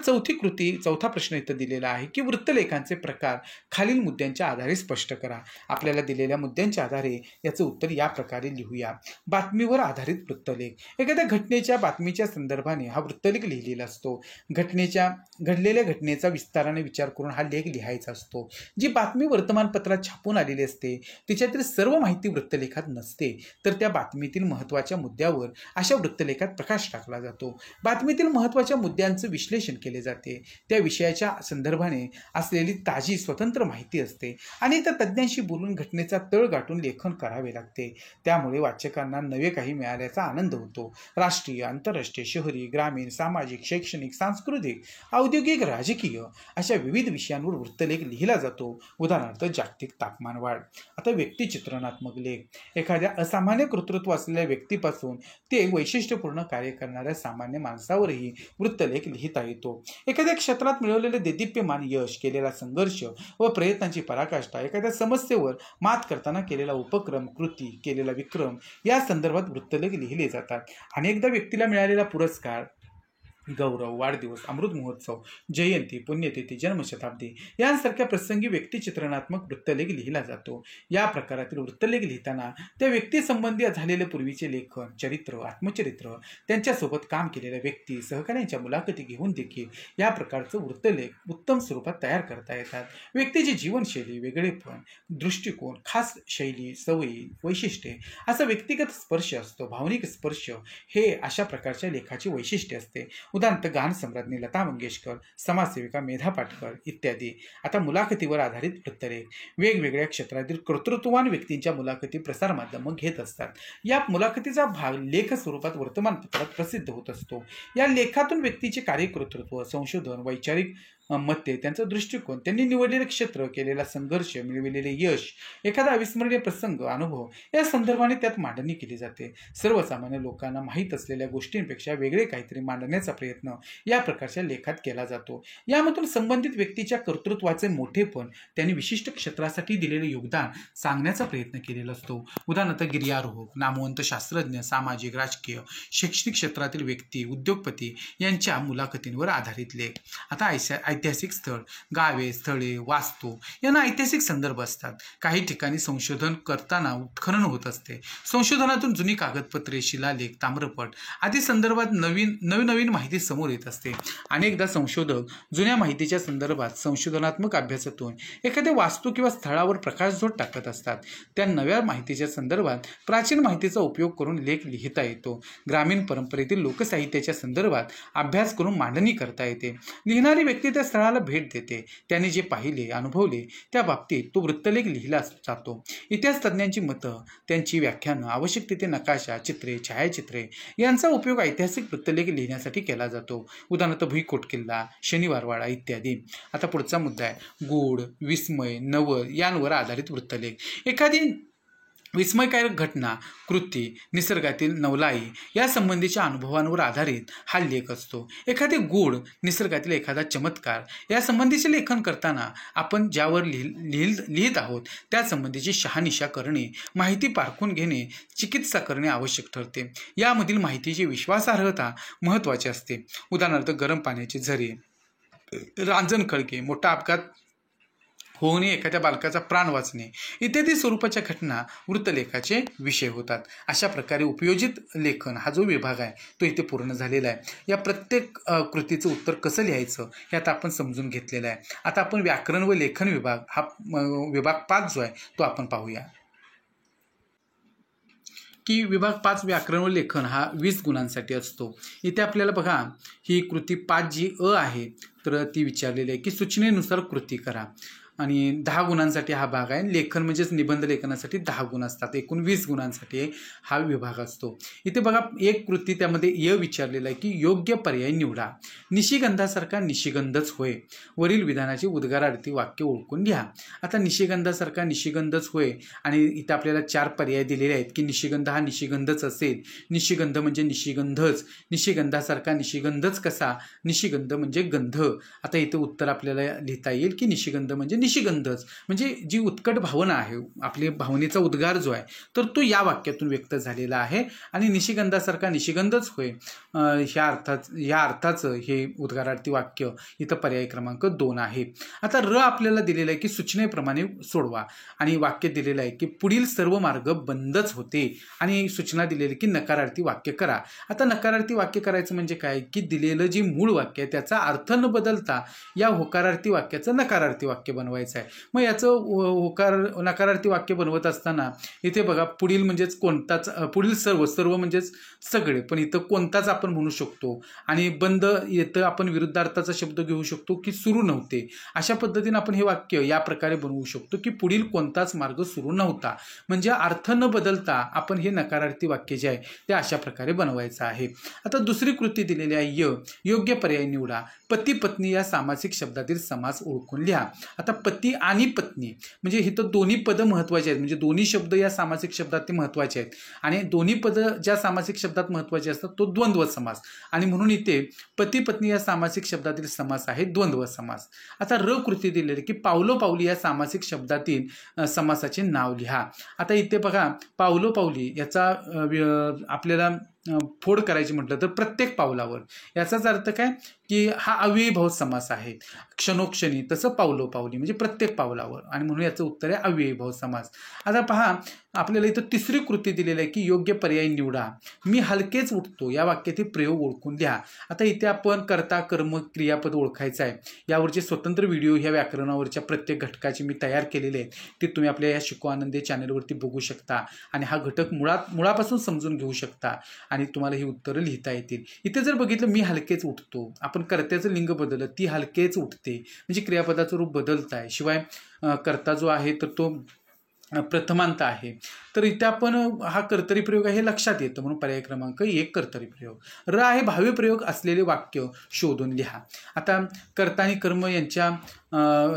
चौथा प्रश्न इथं दिलेला आहे की वृत्तलेखांचे प्रकार खालील मुद्द्यांच्या आधारे स्पष्ट करा. आपल्याला दिलेल्या मुद्द्यांच्या आधारे याचं उत्तर या प्रकारे लिहूया. बातमीवर आधारित वृत्तलेख. एखाद्या घटनेच्या बातमीच्या संदर्भाने हा वृत्तलेख लिहिलेला असतो. घडलेल्या घटनेचा विस्ताराने विचार करून हा लेख लिहायचा असतो. जी बातमी वर्तमानपत्रात छापून आलेली असते तिच्यातील सर्व माहिती वृत्तलेखात नसते, तर त्या बातमीतील महत्त्वाच्या मुद्द्यावर अशा वृत्तलेखात प्रकाश टाकला जातो. बातमीतील महत्त्वाच्या मुद्द्यांचं विश्लेषण केले जाते. त्या विषयाच्या संदर्भाने असलेली ताजी स्वतंत्र माहिती असते आणि त्या तज्ज्ञांशी बोलून घटनेचा तळ गाठून लेखन करावे लागते. त्यामुळे वाचकांना नवे काही मिळाल्याचा आनंद होतो. राष्ट्रीय, आंतरराष्ट्रीय, शहरी, ग्रामीण, सामाजिक, शैक्षणिक, सांस्कृतिक, औद्योगिक, राजकीय अशा विविध विषयांवर वृत्तलेख लिहिला जातो. उदाहरणार्थ जागतिक तापमान वाढ. आता व्यक्तिचित्रणात्मक लेख. एखाद्या असामान्य कर्तृत्व असलेल्या व्यक्तीपासून ते वैशिष्ट्यपूर्ण कार्य करणाऱ्या सामान्य माणसावरही वृत्तलेख लिहिता येतो. एखाद्या क्षेत्रात मिळवलेले देदीप्यमान यश, केलेला संघर्ष व प्रयत्नांची पराकाष्ठा, एखाद्या समस्येवर मात करताना केलेला उपक्रम, कृती, केलेला विक्रम या संदर्भात वृत्तलेख लिहिले जातात. अनेकदा व्यक्तीला मिळालेला पुरस्कार, गौरव, वाढदिवस, अमृत महोत्सव, जयंती, पुण्यतिथी, जन्मशताब्दी यांसारख्या प्रसंगी व्यक्तिचित्रणात्मक वृत्तलेख लिहिला जातो. या प्रकारातील वृत्तलेख लिहिताना त्या व्यक्तीसंबंधी झालेले पूर्वीचे लेखन, चरित्र, आत्मचरित्र, त्यांच्यासोबत काम केलेल्या व्यक्ती, सहकाऱ्यांच्या मुलाखती घेऊन देखील या प्रकारचं वृत्तलेख उत्तम स्वरूपात तयार करता येतात. व्यक्तीची जीवनशैली, वेगळेपण, दृष्टिकोन, खास शैली, सवयी, वैशिष्ट्ये असा व्यक्तिगत स्पर्श असतो. भावनिक स्पर्श हे अशा प्रकारच्या लेखाची वैशिष्ट्य असते. उदाहरणार्थ गान सम्राज्ञी लता मंगेशकर, समाजसेविका मेधा पाटकर इत्यादी. आता मुलाखतीवर आधारित वृत्तलेख. वेगवेगळ्या क्षेत्रातील कर्तृत्ववान व्यक्तींच्या मुलाखती प्रसारमाध्यम घेत असतात. या मुलाखतीचा भाग लेख स्वरूपात वर्तमानपत्रात प्रसिद्ध होत असतो. या लेखातून व्यक्तीचे कार्यकर्तृत्व, संशोधन, वैचारिक मते, त्यांचा दृष्टिकोन, त्यांनी निवडलेले क्षेत्र, केलेला संघर्ष, मिळविलेले यश, एखादा अविस्मरणीय प्रसंग, अनुभव या संदर्भाने त्यात मांडणी केली जाते. सर्वसामान्य लोकांना माहीत असलेल्या गोष्टींपेक्षा वेगळे काहीतरी मांडण्याचा प्रयत्न या प्रकारच्या लेखात केला जातो. यामधून संबंधित व्यक्तीच्या कर्तृत्वाचे मोठेपण, त्यांनी विशिष्ट क्षेत्रासाठी दिलेले योगदान सांगण्याचा प्रयत्न केलेला असतो. उदाहरणार्थ गिर्यारोहक, नामवंत शास्त्रज्ञ, सामाजिक, राजकीय, शैक्षणिक क्षेत्रातील व्यक्ती, उद्योगपती यांच्या मुलाखतींवर आधारित लेख. आता ऐतिहासिक स्थळ, गावे, स्थळे, वास्तू यांना ऐतिहासिक संदर्भ असतात. काही ठिकाणी संशोधन करताना उत्खनन होत असते. संशोधनातून जुनी कागदपत्रे, शिलालेख, ताम्रपट आदी संदर्भात नवीन माहिती समोर येत असते. अनेकदा संशोधक जुन्या माहितीच्या संदर्भात संशोधनात्मक अभ्यासातून एखाद्या वास्तू किंवा स्थळावर प्रकाशझोत टाकत असतात. त्या नव्या माहितीच्या संदर्भात प्राचीन माहितीचा उपयोग करून लेख लिहिता येतो. ग्रामीण परंपरेतील लोकसाहित्याच्या संदर्भात अभ्यास करून मांडणी करता येते. लिहिणारी व्यक्ती त्या स्थळाला भेट देते. त्याने जे पाहिले, अनुभवले त्या बाबतीत तो वृत्तलेख लिहिला जातो. इतिहास तज्ञांची मतं, त्यांची व्याख्यानं, आवश्यक तिथे नकाशा, चित्रे, छायाचित्रे यांचा उपयोग ऐतिहासिक वृत्तलेख लिहिण्यासाठी केला जातो. उदाहरणार्थ भुईकोट किल्ला, शनिवारवाडा इत्यादी. आता पुढचा मुद्दा आहे गूढ, विस्मय, नवल यांवर आधारित वृत्तलेख. एखादी विस्मयकारक घटना, कृती, निसर्गातील नवलाई या संबंधीच्या अनुभवांवर आधारित हा लेख असतो. एखादे गूढ, निसर्गातील एखादा चमत्कार या संबंधीचे लेखन करताना आपण ज्यावर लिहित आहोत त्या संबंधीची शहानिशा करणे, माहिती पारखून घेणे, चिकित्सा करणे आवश्यक ठरते. यामधील माहितीची विश्वासार्हता महत्त्वाची असते. उदाहरणार्थ गरम पाण्याचे झरे, रांजण खळगे, मोठा अपघात होणे, एखाद्या बालकाचा प्राण वाचणे इत्यादी स्वरूपाच्या घटना वृत्तलेखाचे विषय होतात. अशा प्रकारे उपयोजित लेखन हा जो विभाग आहे तो इथे पूर्ण झालेला आहे. या प्रत्येक कृतीचं उत्तर कसं लिहायचं हे आता आपण समजून घेतलेलं आहे. आता आपण व्याकरण व लेखन विभाग हा विभाग 5 जो आहे तो आपण पाहूया. की विभाग 5 व्याकरण व लेखन हा 20 गुणांसाठी असतो. इथे आपल्याला बघा ही कृती 5 जी आहे तर ती विचारलेली आहे की सूचनेनुसार कृती करा आणि 10 गुणांसाठी हा भाग आहे. लेखन म्हणजेच निबंध लेखनासाठी 10 गुण असतात. एकूण 20 गुणांसाठी हा विभाग असतो. इथे बघा एक कृती त्यामध्ये विचारलेला आहे की योग्य पर्याय निवडा. निशिगंधासारखा निशिगंधच होय. वरील विधानाची उद्गारार्थी वाक्य ओळखून लिहा. आता निशिगंधासारखा निशिगंधच होय आणि इथे आपल्याला 4 पर्याय दिलेले आहेत की निशिगंध हा निशिगंधच असेल, निशिगंध म्हणजे निशिगंधच, निशिगंधासारखा निशिगंधच कसा, निशिगंध म्हणजे गंध. आता इथे उत्तर आपल्याला लिहिता येईल की निशिगंध म्हणजे निशिगंधच म्हणजे जी उत्कट भावना आहे, आपली भावनेचा उद्गार जो आहे तर तो या वाक्यातून व्यक्त झालेला आहे आणि निशिगंधासारखा निशिगंधच होय ह्या अर्थाचं हे उद्गारार्थी वाक्य इथं पर्याय क्रमांक 2 आहे. आता आपल्याला दिलेलं आहे की सूचनेप्रमाणे सोडवा आणि वाक्य दिलेलं आहे की पुढील सर्व मार्ग बंदच होते आणि सूचना दिलेली की नकारार्थी वाक्य करा. आता नकारार्थी वाक्य करायचं म्हणजे काय की दिलेलं जी मूळ वाक्य आहे त्याचा अर्थ न बदलता या होकारार्थी वाक्याचं नकारार्थी वाक्य बनवायचं आहे. मग याचं नकारार्थी वाक्य बनवत असताना इथे बघा पुढील म्हणजेच कोणताच, पुढील सर्व म्हणजेच सगळे, पण इथं कोणताच आपण म्हणू शकतो आणि बंद इथं आपण विरुद्धार्थाचा शब्द घेऊ शकतो की सुरू नव्हते. अशा पद्धतीने आपण हे वाक्य या प्रकारे बनवू शकतो की पुढील कोणताच मार्ग सुरू नव्हता म्हणजे अर्थ न बदलता आपण हे नकारार्थी वाक्य जे आहे ते अशा प्रकारे बनवायचं आहे. आता दुसरी कृती दिलेली आहे योग्य पर्याय निवडा. पती पत्नी या सामासिक शब्दातील समास ओळखून लिहा. आता पती आणि पत्नी म्हणजे इथं दोन्ही पदं महत्त्वाची आहेत, म्हणजे दोन्ही शब्द या सामासिक शब्दात ते महत्त्वाचे आहेत आणि दोन्ही पदं ज्या सामासिक शब्दात महत्त्वाचे असतात तो द्वंद्व समास आणि म्हणून इथे पती पत्नी या सामासिक शब्दातील समास आहे द्वंद्व समास. आता र कृती दिलेली की पावलोपावली या सामासिक शब्दातील समासाचे नाव लिहा. आता इथे बघा पावलोपावली याचा आपल्याला फोड करायची म्हटलं तर प्रत्येक पावलावर, याचाच अर्थ काय की हा अव्ययीभाव समास आहे. क्षणोक्षणी तसं पावलोपावली म्हणजे प्रत्येक पावलावर आणि म्हणून याचं उत्तर आहे अव्ययीभाव समास. आता पहा आपल्याला इथं तिसरी कृती दिलेली आहे की योग्य पर्याय निवडा. मी हलकेच उठतो या वाक्यातील प्रयोग ओळखून द्या. आता इथे आपण कर्ता कर्म क्रियापद ओळखायचं आहे. यावरचे स्वतंत्र व्हिडिओ ह्या व्याकरणावरच्या प्रत्येक घटकाचे मी तयार केलेले आहेत, ते तुम्ही आपल्या या शिकू आनंदी चॅनलवरती बघू शकता आणि हा घटक मुळापासून समजून घेऊ शकता आणि तुम्हाला ही उत्तरं लिहिता येतील. इथे जर बघितलं मी हलकेच उठतो, आपण कर्त्याचं लिंग बदललं, ती हलकेच उठते म्हणजे क्रियापदाचं रूप बदलत आहे. शिवाय कर्ता जो आहे तर तो प्रथमांत आहे. तर इथे आपण हा कर्तरी प्रयोग आहे हे लक्षात येतं म्हणून पर्याय क्रमांक 1 कर्तरी प्रयोग. र आहे भावी प्रयोग असलेले वाक्य शोधून लिहा. आता कर्ता आणि कर्म यांच्या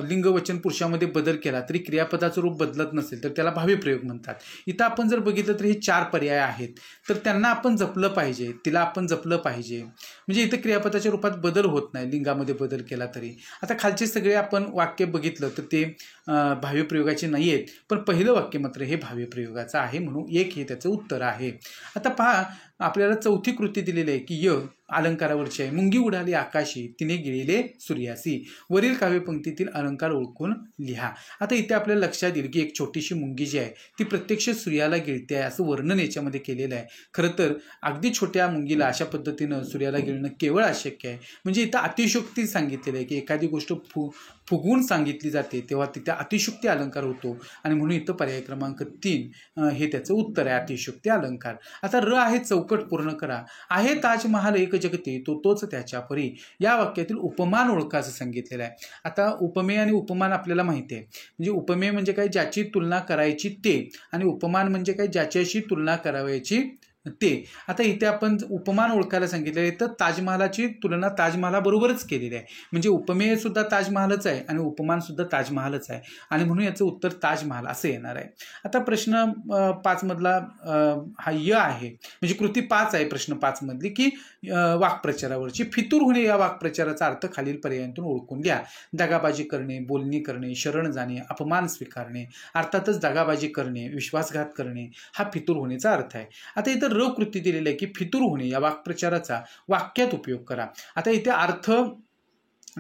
लिंग वचन पुरुषामध्ये बदल केला तरी क्रियापदाचं रूप बदलत नसेल तर त्याला भावी प्रयोग म्हणतात. इथं आपण जर बघितलं तर हे 4 पर्याय आहेत तर त्यांना आपण जपलं पाहिजे, तिला आपण जपलं पाहिजे म्हणजे इथं क्रियापदाच्या रूपात बदल होत नाही लिंगामध्ये बदल केला तरी. आता खालचे सगळे आपण वाक्य बघितलं तर ते भावी प्रयोगाचे नाही आहेत, पण पहिलं वाक्य मात्र हे भावी प्रयोगाचं आहे म्हणून 1 हे त्याचं उत्तर आहे. आता पहा आपल्याला चौथी कृती दिलेली आहे की य अलंकारावरची आहे. मुंगी उडाली आकाशी तिने गिळले सूर्यासी. वरील काव्यपंक्तीतील अलंकार ओळखून लिहा. आता इथे आपल्याला लक्षात येईल की एक छोटीशी मुंगी जी आहे ती प्रत्यक्ष सूर्याला गिळते आहे असं वर्णन याच्यामध्ये केलेलं आहे. खरं तर अगदी छोट्या मुंगीला अशा पद्धतीनं सूर्याला गिळणं केवळ अशक्य आहे. म्हणजे इथं अतिशयोक्ती सांगितलेलं आहे की एखादी गोष्ट फुगवून सांगितली जाते तेव्हा तिथे अतिशयोक्ती अलंकार होतो आणि म्हणून इथं पर्याय क्रमांक 3 हे त्याचं उत्तर आहे अतिशयोक्ती अलंकार. आता र आहे चौकट पूर्ण करा. आहे ताजमहाल एक जगते तोच त्याच्या परी या वाक्यातील उपमान ओळखा असं सांगितलेलं आहे. आता उपमेय आणि उपमान आपल्याला माहिती आहे. म्हणजे उपमेय म्हणजे काय ज्याची तुलना करायची ते आणि उपमान म्हणजे काय ज्याच्याशी तुलना करावयाची ते. आता इथे आपण उपमान ओळखायला सांगितलेलं आहे तर ताजमहालाची तुलना ताजमहालाबरोबरच केलेली आहे म्हणजे उपमेय सुद्धा ताजमहालच आहे आणि उपमान सुद्धा ताजमहालच आहे आणि म्हणून याचं उत्तर ताजमहाल असं येणार आहे. आता प्रश्न 5 मधला हा य आहे म्हणजे कृती 5 आहे प्रश्न 5 मधली की वाक्प्रचारावरची. फितूर होणे या वाक्प्रचाराचा अर्थ खालील पर्यायांतून ओळखून द्या. दगाबाजी करणे, बोलणी करणे, शरण जाणे, अपमान स्वीकारणे. अर्थातच दगाबाजी करणे, विश्वासघात करणे हा फितूर होण्याचा अर्थ आहे. आता इथं र कृती दिलेली आहे की फितूर होणे या वाक्प्रचाराचा वाक्यात उपयोग करा. आता इथे अर्थ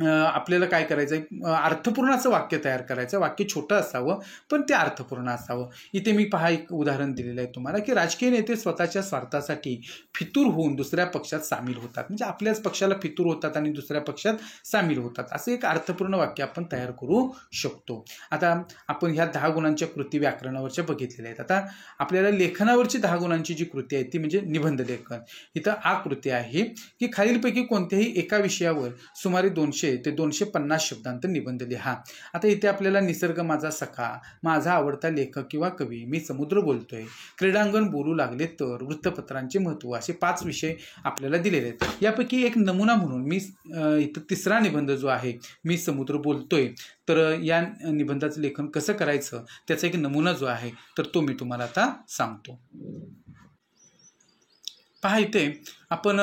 आपल्याला काय करायचं आहे अर्थपूर्ण असं वाक्य तयार करायचं. वाक्य छोटं असावं पण ते अर्थपूर्ण असावं. इथे मी पहा एक उदाहरण दिलेलं आहे तुम्हाला की राजकीय नेते स्वतःच्या स्वार्थासाठी फितूर होऊन दुसऱ्या पक्षात सामील होतात म्हणजे आपल्याच पक्षाला फितूर होतात आणि दुसऱ्या पक्षात सामील होतात असं एक अर्थपूर्ण वाक्य आपण तयार करू शकतो. आता आपण ह्या 10 गुणांच्या कृती व्याकरणावरच्या बघितलेल्या आहेत. आता आपल्याला लेखनावरची 10 गुणांची जी कृती आहे ती म्हणजे निबंध लेखन. इथं कृती आहे की खालीलपैकी कोणत्याही एका विषयावर सुमारे 200 ते 250 शब्दांत निबंध लिहा. आता इथे आपल्याला निसर्ग माझा सखा, माझा आवडता लेखक किंवा कवी, मी समुद्र बोलतोय, क्रीडांगण बोलू लागले तर, वृत्तपत्रांचे महत्त्व असे 5 विषय आपल्याला दिलेले आहेत. यापैकी एक नमुना म्हणून मी इथं तिसरा निबंध जो आहे मी समुद्र बोलतोय तर या निबंधाचं लेखन कसं करायचं त्याचा एक नमुना जो आहे तर तो मी तुम्हाला आता सांगतो. पहा इथे आपण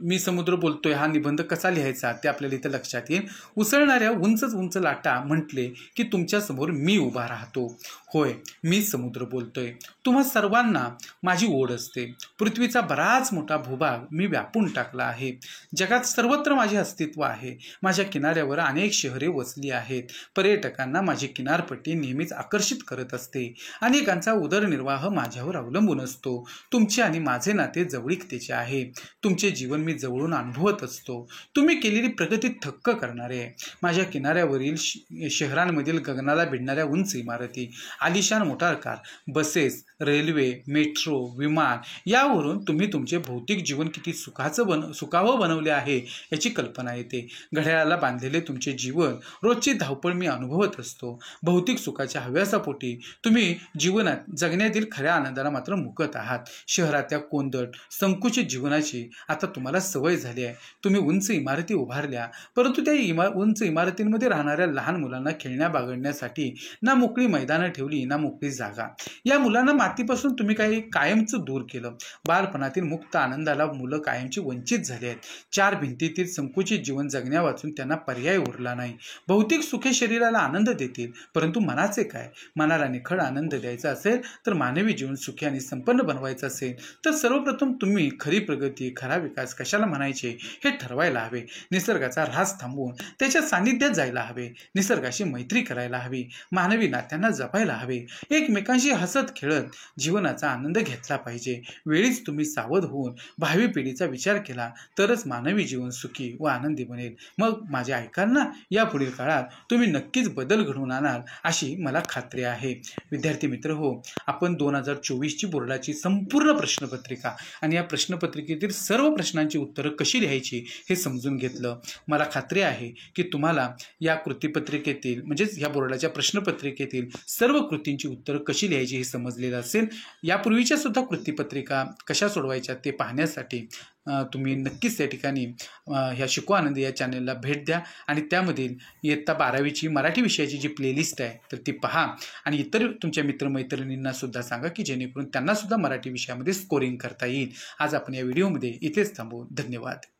मी समुद्र बोलतोय हा निबंध कसा लिहायचा ते आपल्याला इथे लक्षात येईल. उसळणाऱ्या उंच लाटा म्हटले की तुमच्यासमोर मी उभा राहतो. होय मी समुद्र बोलतोय. तुम्हा सर्वांना माझी ओढ असते. पृथ्वीचा बराच मोठा भूभाग मी व्यापून टाकला आहे. जगात सर्वत्र माझे अस्तित्व आहे. माझ्या किनाऱ्यावर अनेक शहरे वसली आहेत. पर्यटकांना माझी किनारपट्टी नेहमीच आकर्षित करत असते. अनेकांचा उदरनिर्वाह माझ्यावर अवलंबून असतो. तुमचे आणि माझे नाते जवळीकतेचे आहे. तुमचे जीवन मी जवळून अनुभवत असतो. तुम्ही केलेली प्रगती थक्क करणारे आहे. माझ्या किनाऱ्यावरील शहरांमधील गगनाला भिडणाऱ्या उंच इमारती, आलिशान मोटारकार, बसेस, रेल्वे, मेट्रो, विमान यावरून तुम्ही तुमचे भौतिक जीवन किती सुखावं बनवले आहे याची कल्पना येते. घड्याळाला बांधलेले तुमचे जीवन, रोजची धावपळ मी अनुभवत असतो. भौतिक सुखाच्या हव्यासापोटी तुम्ही जीवनात जगण्यातील खऱ्या आनंदाला मात्र मुकत आहात. शहरातल्या कोंदट संकुचित जीवनाची आता तुम्हाला सवय झाली आहे. तुम्ही उंच इमारती उभारल्या, परंतु त्या उंच इमारतींमध्ये राहणाऱ्या लहान मुलांना खेळण्या बागडण्यासाठी ना मोकळी मैदानं ठेवली ना मोकळी जागा. या मुलांना मातीपासून तुम्ही काही कायमचं दूर केलं. बालपणातील मुक्त आनंदाला मुलं कायमची वंचित झाली आहेत. 4 भिंतीतील संकुचित जीवन जगण्या वाचून त्यांना पर्याय उरला नाही. भौतिक सुखे शरीराला आनंद देतील, परंतु मनाचे काय? मनाला निखळ आनंद द्यायचा असेल तर मानवी जीवन सुखी आणि संपन्न बनवायचं असेल तर सर्वप्रथम तुम्ही खरी प्रगती, खरा विकास कशाला म्हणायचे हे ठरवायला हवे. निसर्गाचा ऱ्हास थांबवून त्याच्या सानिध्यात जायला हवे. निसर्गाशी मैत्री करायला हवी. मानवी नात्यांना जपायला हवे. एकमेकांशी हसत खेळत जीवनाचा आनंद घेतला पाहिजे. वेळीच तुम्ही सावध होऊन भावी पिढीचा विचार केला तरच मानवी जीवन सुखी व आनंदी बनेल. मग माझे ऐकाल ना? यापुढील काळात तुम्ही नक्कीच बदल घडवून आणाल अशी मला खात्री आहे. विद्यार्थी मित्र हो, आपण 2024ची बोर्डाची संपूर्ण प्रश्नपत्रिका आणि या प्रश्नपत्रिकेतील सर्व प्रश्नांची उत्तरं कशी लिहायची हे समजून घेतलं. मला खात्री आहे की तुम्हाला या कृतीपत्रिकेतील म्हणजेच या बोर्डाच्या प्रश्नपत्रिकेतील सर्व कृतींची उत्तरं कशी लिहायची हे समजलेलं असेल. यापूर्वीच्या सुद्धा कृतीपत्रिका कशा सोडवायच्या ते पाहण्यासाठी तुम्ही नक्कीच त्या ठिकाणी ह्या शिकू आनंद या चॅनलला भेट द्या आणि त्यामधील इयत्ता 12वीची मराठी विषयाची जी प्लेलिस्ट आहे तर ती पहा आणि इतर तुमच्या मित्रमैत्रिणींना सुद्धा सांगा की जेणेकरून त्यांना सुद्धा मराठी विषयामध्ये स्कोरिंग करता येईल. आज आपण या व्हिडिओमध्ये इथेच थांबू. धन्यवाद.